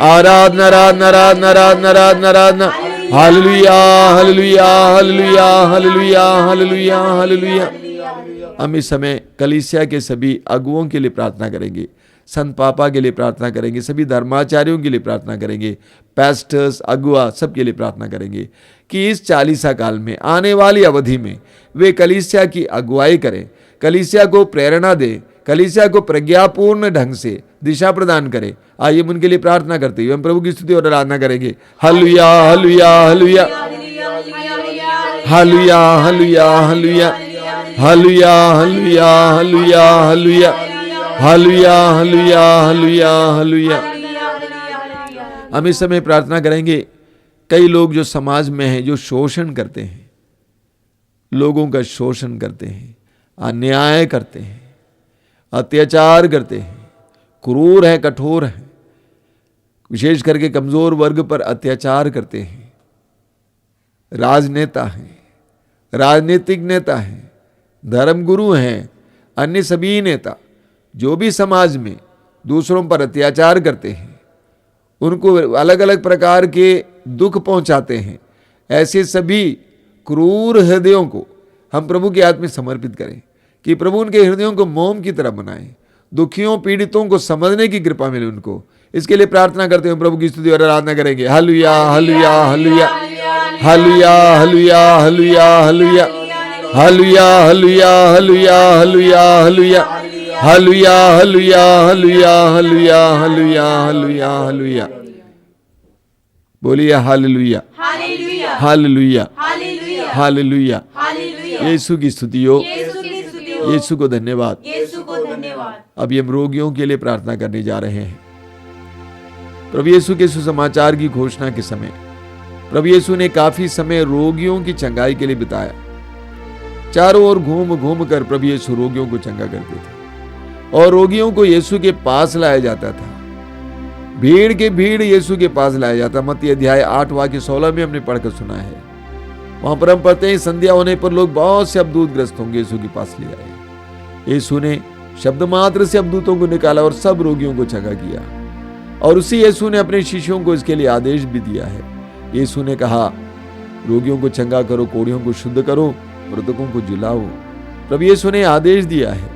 आराधना, आराधना, आराधना, आराधना, आराधना, आराधना। Hallelujah, hallelujah, hallelujah, hallelujah, hallelujah, hallelujah. हम इस समय कलीसिया के सभी अगुओं के लिए प्रार्थना करेंगे, संत पापा के लिए प्रार्थना करेंगे, सभी धर्माचार्यों के लिए प्रार्थना करेंगे, पैस्टर्स, अगुआ सब के लिए प्रार्थना करेंगे कि इस 40 काल में आने वाली अवधि में वे कलीसिया की अगुवाई करें, कलीसिया को प्रेरणा दें, कलीसिया को प्रज्ञापूर्ण ढंग से दिशा प्रदान करें। आइए उनके लिए प्रार्थना करते हुए हम प्रभु की स्तुति और आराधना करेंगे। Hallelujah, hallelujah, hallelujah, hallelujah, hallelujah, hallelujah, hallelujah, hallelujah, hallelujah, hallelujah, hallelujah, hallelujah, hallelujah, hallelujah. हम इस समय प्रार्थना करेंगे। कई लोग जो समाज में हैं, जो शोषण करते हैं, लोगों का शोषण करते हैं, अन्याय करते हैं, अत्याचार करते हैं, क्रूर हैं, कठोर हैं, विशेष करके कमजोर वर्ग पर अत्याचार करते हैं। राजनेता हैं, राजनीतिक नेता हैं, धर्मगुरु हैं, अन्य सभी नेता जो भी समाज में दूसरों पर अत्याचार करते हैं, उनको अलग अलग प्रकार के दुख पहुंचाते हैं, ऐसे सभी क्रूर हृदयों को हम प्रभु के हाथ में समर्पित करें कि प्रभु उनके हृदयों को मोम की तरह बनाएं, दुखियों पीड़ितों को समझने की कृपा मिले उनको। इसके लिए प्रार्थना करते हैं, प्रभु की स्तुति और आराधना करेंगे। Hallelujah hallelujah hallelujah hallelujah hallelujah hallelujah hallelujah hallelujah hallelujah hallelujah hallelujah hallelujah hallelujah hallelujah hallelujah hallelujah hallelujah hallelujah hallelujah. बोलिए hallelujah hallelujah hallelujah hallelujah hallelujah. Hallelujah. Yeshu की स्तुति हो, यीशु की स्तुति हो, यीशु को धन्यवाद। यीशु को धन्यवाद। अब हम रोगियों के लिए प्रार्थना करने जा रहे हैं। प्रभु यीशु के सुसमाचार की घोषणा के समय प्रभु यीशु ने काफी समय रोगियों की चंगाई के लिए बिताया। चारों ओर घूम घूम कर प्रभु यीशु रोगियों को चंगा करते थे और रोगियों को यीशु के पास लाया जाता था। भीड़ के भीड़ यीशु के पास लाया जाता। मत्ती अध्याय 8 वाक्य 16 में हमने पढ़कर सुना है। वहां पर हम पढ़ते हैं, संध्या होने पर लोग बहुत से अबदूतग्रस्त होंगे यीशु के पास ले आए। यीशु ने शब्द मात्र से अबदूतों को निकाला और सब रोगियों को चंगा किया। और उसी यीशु ने अपने शिष्यों को इसके लिए आदेश भी दिया है। यीशु ने कहा, रोगियों को चंगा करो, कोढ़ियों को शुद्ध करो, मृतकों को जिलाओ। प्रभु यीशु ने आदेश दिया है।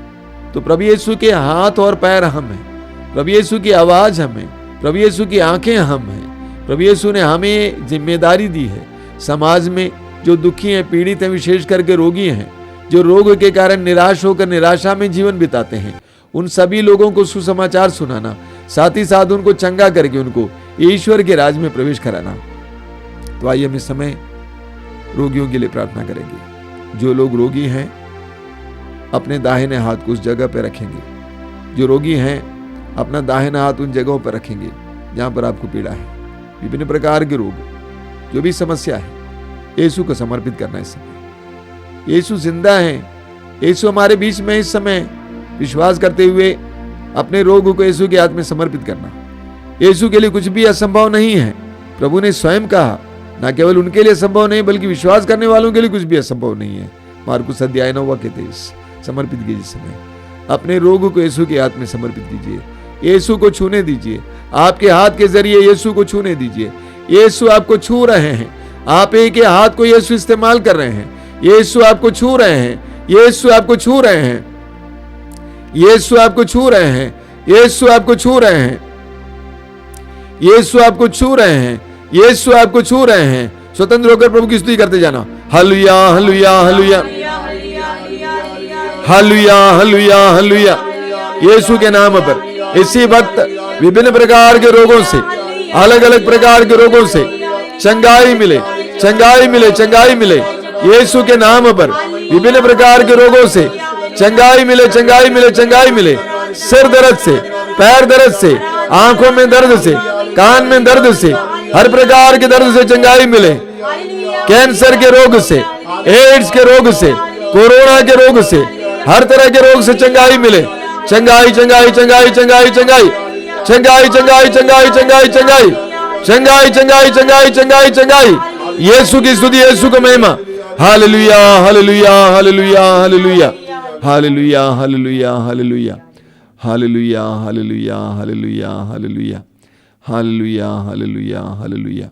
तो प्रभु यीशु के हाथ और पैर हम हैं, प्रभु यीशु की आवाज हम हैं, प्रभु यीशु की आंखें हम हैं। प्रभु यीशु ने हमें जिम्मेदारी दी है समाज में जो दुखी हैं, पीड़ित हैं, विशेष करके रोगी हैं, जो रोग के कारण निराश होकर निराशा में जीवन बिताते हैं, उन सभी लोगों को सुसमाचार सुनाना, साथ ही साथ उनको चंगा करके उनको ईश्वर के राज में प्रवेश कराना। तो आइए हम इस समय रोगियों के लिए प्रार्थना करेंगे। जो लोग रोगी हैं अपने दाहिने हाथ को उस जगह पर रखेंगे। जो रोगी हैं अपना दाहिना हाथ उन जगहों पर रखेंगे जहां पर आपको पीड़ा है। विभिन्न प्रकार के रोग, जो भी समस्या है, यीशु को समर्पित करना। इस समय यीशु जिंदा है। यीशु हमारे बीच में इस समय विश्वास करते हुए अपने रोग को यीशु के हाथ में समर्पित करना। यीशु के लिए कुछ भी असंभव नहीं है। प्रभु ने स्वयं कहा, ना केवल उनके लिए संभव नहीं बल्कि विश्वास करने वालों के लिए कुछ भी असंभव नहीं है। मार्कुस अध्याय 9 के 23 समर्पित कीजिए। समय अपने रोग को यीशु के हाथ में समर्पित कीजिए। यीशु को छूने दीजिए। आपके हाथ के जरिए यीशु को छूने दीजिए। यीशु आपको छू रहे हैं। आप एक के हाथ को यीशु इस्तेमाल कर रहे हैं। यीशु आपको छू रहे हैं। यीशु आपको छू रहे हैं। यीशु आपको छू रहे हैं। यीशु आपको छू रहे हैं। यीशु आपको छू रहे हैं। यीशु आपको छू रहे हैं। स्वतंत्र होकर प्रभु की स्तुति करते जाना। Hallelujah hallelujah hallelujah hallelujah hallelujah hallelujah. Yeshu के नाम पर इसी वक्त विभिन्न प्रकार के रोगों से, अलग अलग प्रकार के रोगों से चंगाई मिले, चंगाई मिले, चंगाई मिले। यीशु के नाम पर विभिन्न प्रकार के रोगों से चंगाई मिले, चंगाई मिले, चंगाई मिले। सिर दर्द से, पैर दर्द से, आंखों में दर्द से, कान में दर्द से, हर प्रकार के दर्द से चंगाई मिले। कैंसर के रोग से, एड्स के रोग से, कोरोना के रोग से, हर तरह के रोग से चंगाई मिले। चंगाई चंगाई चंगाई चंगाई चंगाई चंगाई चंगाई चंगाई चंगाई चंगाई चंगाई चंगाई चंगाई चंगाई चंगाई। यीशु की स्तुति, यीशु को महिमा। Hallelujah hallelujah hallelujah hallelujah hallelujah hallelujah hallelujah hallelujah hallelujah hallelujah hallelujah hallelujah hallelujah hallelujah.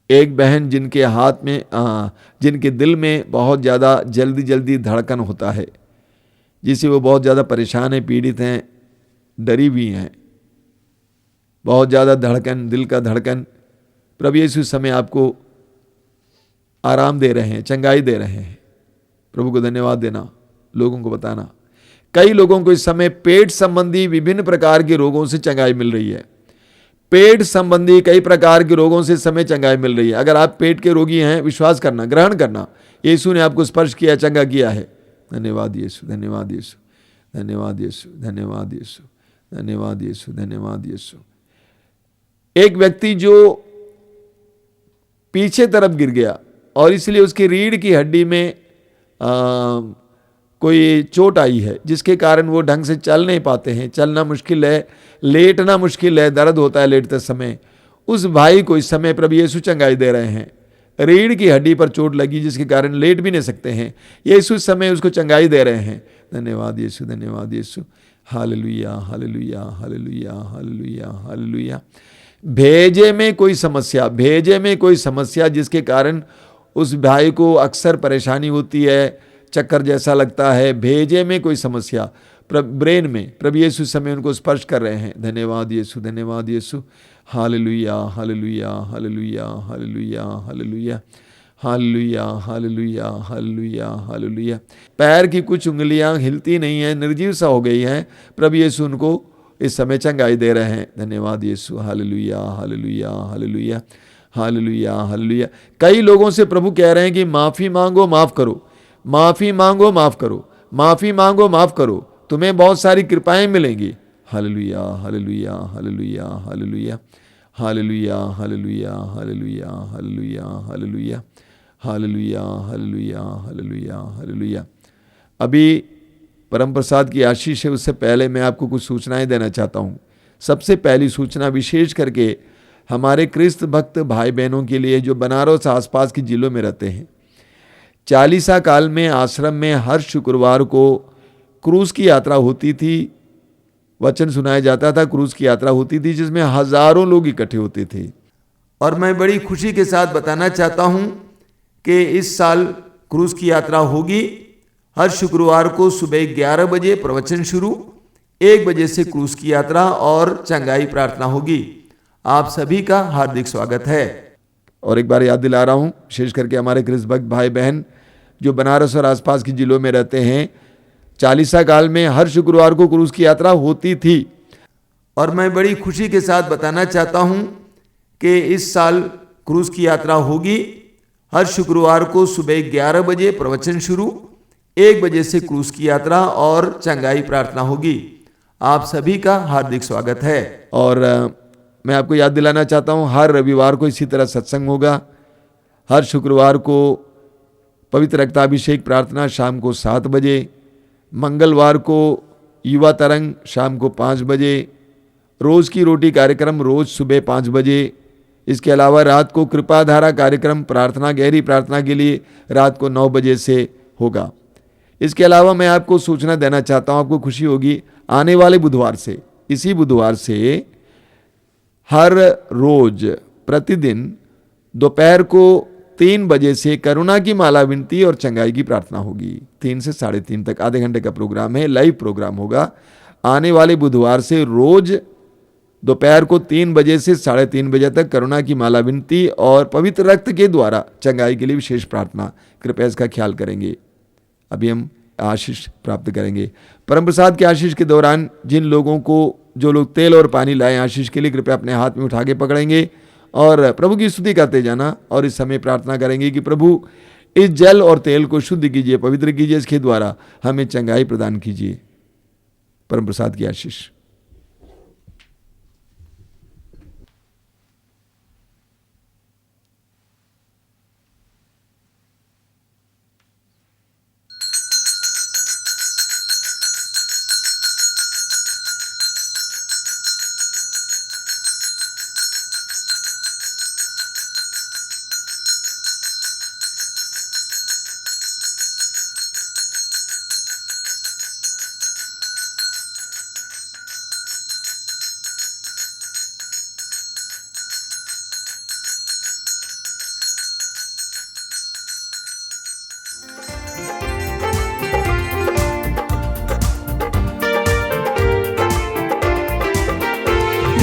एक बहन जिनके हाथ में जिनके दिल में बहुत ज़्यादा जल्दी जल्दी धड़कन होता है, जिससे वो बहुत ज़्यादा परेशान है, पीड़ित हैं, डरी भी हैं, बहुत ज़्यादा धड़कन, दिल का धड़कन। प्रभु यीशु इस समय आपको आराम दे रहे हैं, चंगाई दे रहे हैं। प्रभु को धन्यवाद देना, लोगों को बताना। कई लोगों को इस समय पेट संबंधी विभिन्न प्रकार के रोगों से चंगाई मिल रही है। पेट संबंधी कई प्रकार के रोगों से समय चंगाई मिल रही है। अगर आप पेट के रोगी हैं, विश्वास करना, ग्रहण करना। यीशु ने आपको स्पर्श किया, चंगा किया है। धन्यवाद यीशु, धन्यवाद यीशु, धन्यवाद यीशु, धन्यवाद यीशु, धन्यवाद यीशु, धन्यवाद यीशु। एक व्यक्ति जो पीछे तरफ गिर गया और इसलिए उसकी रीढ़ की हड्डी में कोई चोट आई है जिसके कारण वो ढंग से चल नहीं पाते हैं, चलना मुश्किल है, लेटना मुश्किल है, दर्द होता है लेटते समय, उस भाई को इस समय प्रभु यीशु चंगाई दे रहे हैं। रीढ़ की हड्डी पर चोट लगी जिसके कारण लेट भी नहीं सकते हैं, यीशु इस समय उसको चंगाई दे रहे हैं। धन्यवाद यीशु, धन्यवाद Yeshu. Hallelujah, hallelujah, hallelujah, hallelujah, hallelujah. भेजे में कोई समस्या, भेजे में कोई समस्या जिसके कारण उस भाई को अक्सर परेशानी होती है, चक्कर जैसा लगता है, भेजे में कोई समस्या, ब्रेन में, प्रभु यीशु समय उनको स्पर्श कर रहे हैं। धन्यवाद यीशु, धन्यवाद Yeshu. Hallelujah, hallelujah, hallelujah, hallelujah, hallelujah, hallelujah, hallelujah, hallelujah, hallelujah. पैर की कुछ उंगलियां हिलती नहीं है, निर्जीव सा हो गई हैं, प्रभु यीशु उनको इस समय चंगाई दे रहे हैं। धन्यवाद Yeshu. Hallelujah, hallelujah, hallelujah, hallelujah, hallelujah. कई लोगों से प्रभु कह रहे हैं कि माफ़ी मांगो, माफ़ करो, माफ़ी मांगो, माफ़ करो, माफ़ी मांगो, माफ़ करो, तुम्हें बहुत सारी कृपाएं मिलेंगी। Hallelujah, hallelujah, hallelujah, hallelujah, hallelujah, hallelujah, hallelujah, hallelujah, hallelujah, hallelujah, hallelujah, hallelujah, hallelujah. अभी परम प्रसाद की आशीष है, उससे पहले मैं आपको कुछ सूचनाएं देना चाहता हूँ। सबसे पहली सूचना विशेष करके हमारे क्रिस्त भक्त भाई बहनों के लिए जो बनारस आसपास की जिलों में रहते हैं। चालीसा काल में आश्रम में हर शुक्रवार को क्रूज की यात्रा होती थी, वचन सुनाया जाता था, क्रूज की यात्रा होती थी जिसमें हजारों लोग इकट्ठे होते थे। और मैं बड़ी खुशी के साथ बताना चाहता हूं कि इस साल क्रूज की यात्रा होगी। हर शुक्रवार को सुबह 11 बजे प्रवचन शुरू, 1 बजे से क्रूज की यात्रा और चंगाई प्रार्थना होगी। आप सभी का हार्दिक स्वागत है। और एक बार याद दिला रहा हूं, विशेष करके हमारे क्रिस्त भक्त भाई बहन जो बनारस और आसपास की जिलों में रहते हैं, चालीसा काल में हर शुक्रवार को क्रूज की यात्रा होती थी। और मैं बड़ी खुशी के साथ बताना चाहता हूं कि इस साल क्रूज की यात्रा होगी। हर शुक्रवार को सुबह 11 बजे प्रवचन शुरू, 1 बजे से क्रूज की यात्रा और चंगाई प्रार्थना होगी। आप सभी का हार्दिक स्वागत है। और मैं आपको याद दिलाना चाहता हूं, हर रविवार को इसी तरह सत्संग होगा। हर शुक्रवार को पवित्र रक्ताभिषेक प्रार्थना शाम को 7 बजे, मंगलवार को युवा तरंग शाम को 5 बजे, रोज़ की रोटी कार्यक्रम रोज़ सुबह 5 बजे। इसके अलावा रात को कृपा धारा कार्यक्रम प्रार्थना, गहरी प्रार्थना के लिए रात को 9 बजे से होगा। इसके अलावा मैं आपको सूचना देना चाहता हूँ, आपको खुशी होगी, आने वाले बुधवार से, इसी बुधवार से हर रोज प्रतिदिन दोपहर को 3 बजे से करुणा की माला विनती और चंगाई की प्रार्थना होगी। 3 से 3:30 तक आधे घंटे का प्रोग्राम है, लाइव प्रोग्राम होगा। आने वाले बुधवार से रोज दोपहर को 3 बजे से 3:30 बजे तक करुणा की माला विनती और पवित्र रक्त के द्वारा चंगाई के लिए विशेष प्रार्थना। कृपया इसका ख्याल करेंगे। अभी हम आशीष प्राप्त करेंगे। परम प्रसाद की आशीष के दौरान जिन लोगों को, जो लोग तेल और पानी लाए आशीष के लिए, कृपया अपने हाथ में उठा के पकड़ेंगे और प्रभु की स्तुति करते जाना। और इस समय प्रार्थना करेंगे कि प्रभु इस जल और तेल को शुद्ध कीजिए, पवित्र कीजिए, इसके द्वारा हमें चंगाई प्रदान कीजिए। परम प्रसाद की आशीष।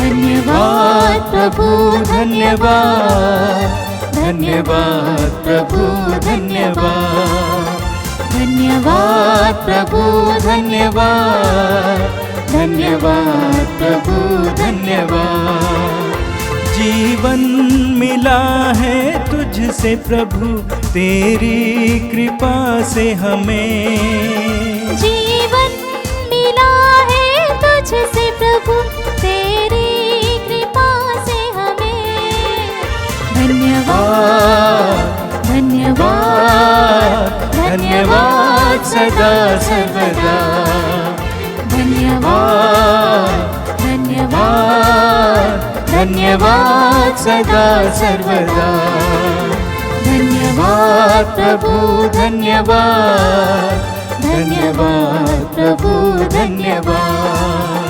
धन्यवाद प्रभु, धन्यवाद, धन्यवाद प्रभु, धन्यवाद, धन्यवाद प्रभु, धन्यवाद, धन्यवाद प्रभु, धन्यवाद। जीवन मिला है तुझसे प्रभु, तेरी कृपा से हमें। जीवन मिला है तुझसे प्रभु, तेरी कृपा से हमें। धन्यवाद, धन्यवाद, धन्यवाद सदा सर्वदा। धन्यवाद धन्यवाद धन्यवाद सदा सर्वदा। धन्यवाद प्रभु धन्यवाद, धन्यवाद प्रभु धन्यवाद।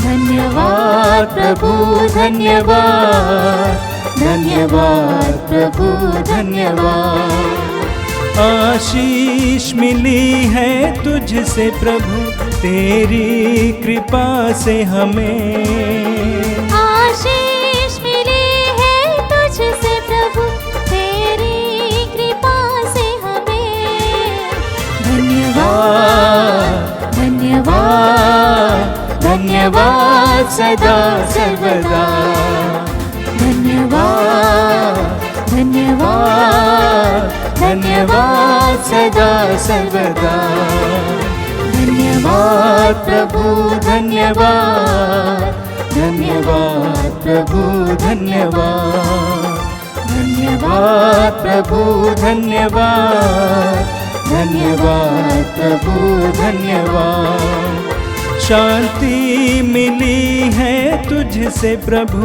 धन्यवाद प्रभु धन्यवाद, धन्यवाद प्रभु धन्यवाद। आशीष मिली है तुझसे प्रभु तेरी कृपा से हमें। आशीष मिली है तुझसे प्रभु तेरी कृपा से हमें। धन्यवाद धन्यवाद धन्यवाद सदा सर्वदा। धन्यवाद धन्यवाद धन्यवाद सदा सर्वदा। धन्यवाद प्रभु धन्यवाद, धन्यवाद प्रभु धन्यवाद। धन्यवाद प्रभु धन्यवाद, धन्यवाद प्रभु धन्यवाद। शांति मिली है तुझसे प्रभु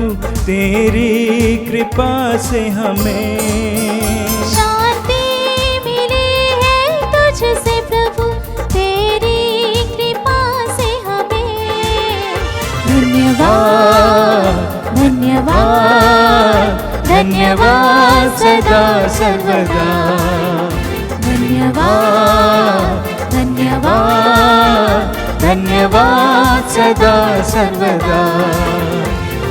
तेरी कृपा से हमें। शांति मिली है तुझसे प्रभु तेरी कृपा से हमें। धन्यवाद धन्यवाद धन्यवाद सदा सर्वदा। धन्यवाद धन्यवाद धन्यवाद सदा सर्वदा।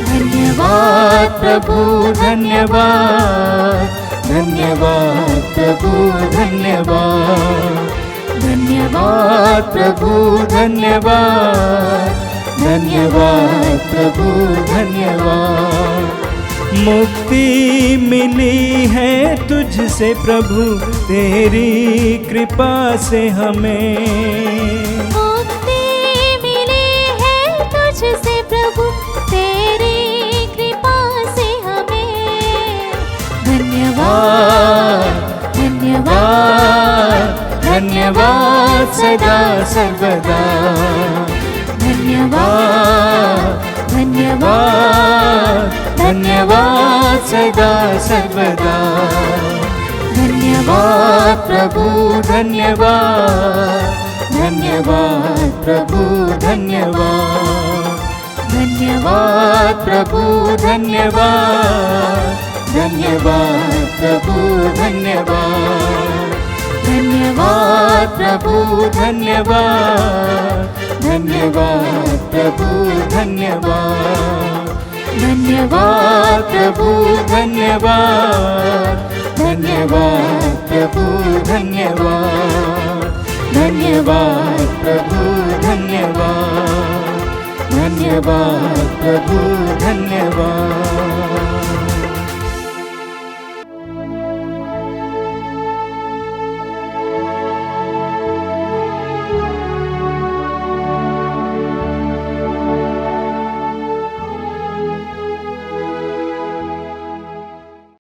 धन्यवाद प्रभु धन्यवाद, धन्यवाद प्रभु धन्यवाद। धन्यवाद प्रभु धन्यवाद, धन्यवाद प्रभु धन्यवाद। मुक्ति मिली है तुझसे प्रभु तेरी कृपा से हमें। मुक्ति मिली है तुझसे प्रभु तेरी कृपा से हमें। धन्यवाद धन्यवाद धन्यवाद सदा सर्वदा। धन्यवाद धन्यवाद धन्यवाद सदा सर्वदा। धन्यवाद प्रभु धन्यवाद, धन्यवाद प्रभु धन्यवाद। धन्यवाद प्रभु धन्यवाद, धन्यवाद प्रभु धन्यवाद। धन्यवाद प्रभु धन्यवाद, धन्यवाद प्रभु धन्यवाद। धन्यवाद प्रभु धन्यवाद, धन्यवाद प्रभु धन्यवाद। धन्यवाद प्रभु धन्यवाद, धन्यवाद प्रभु धन्यवाद।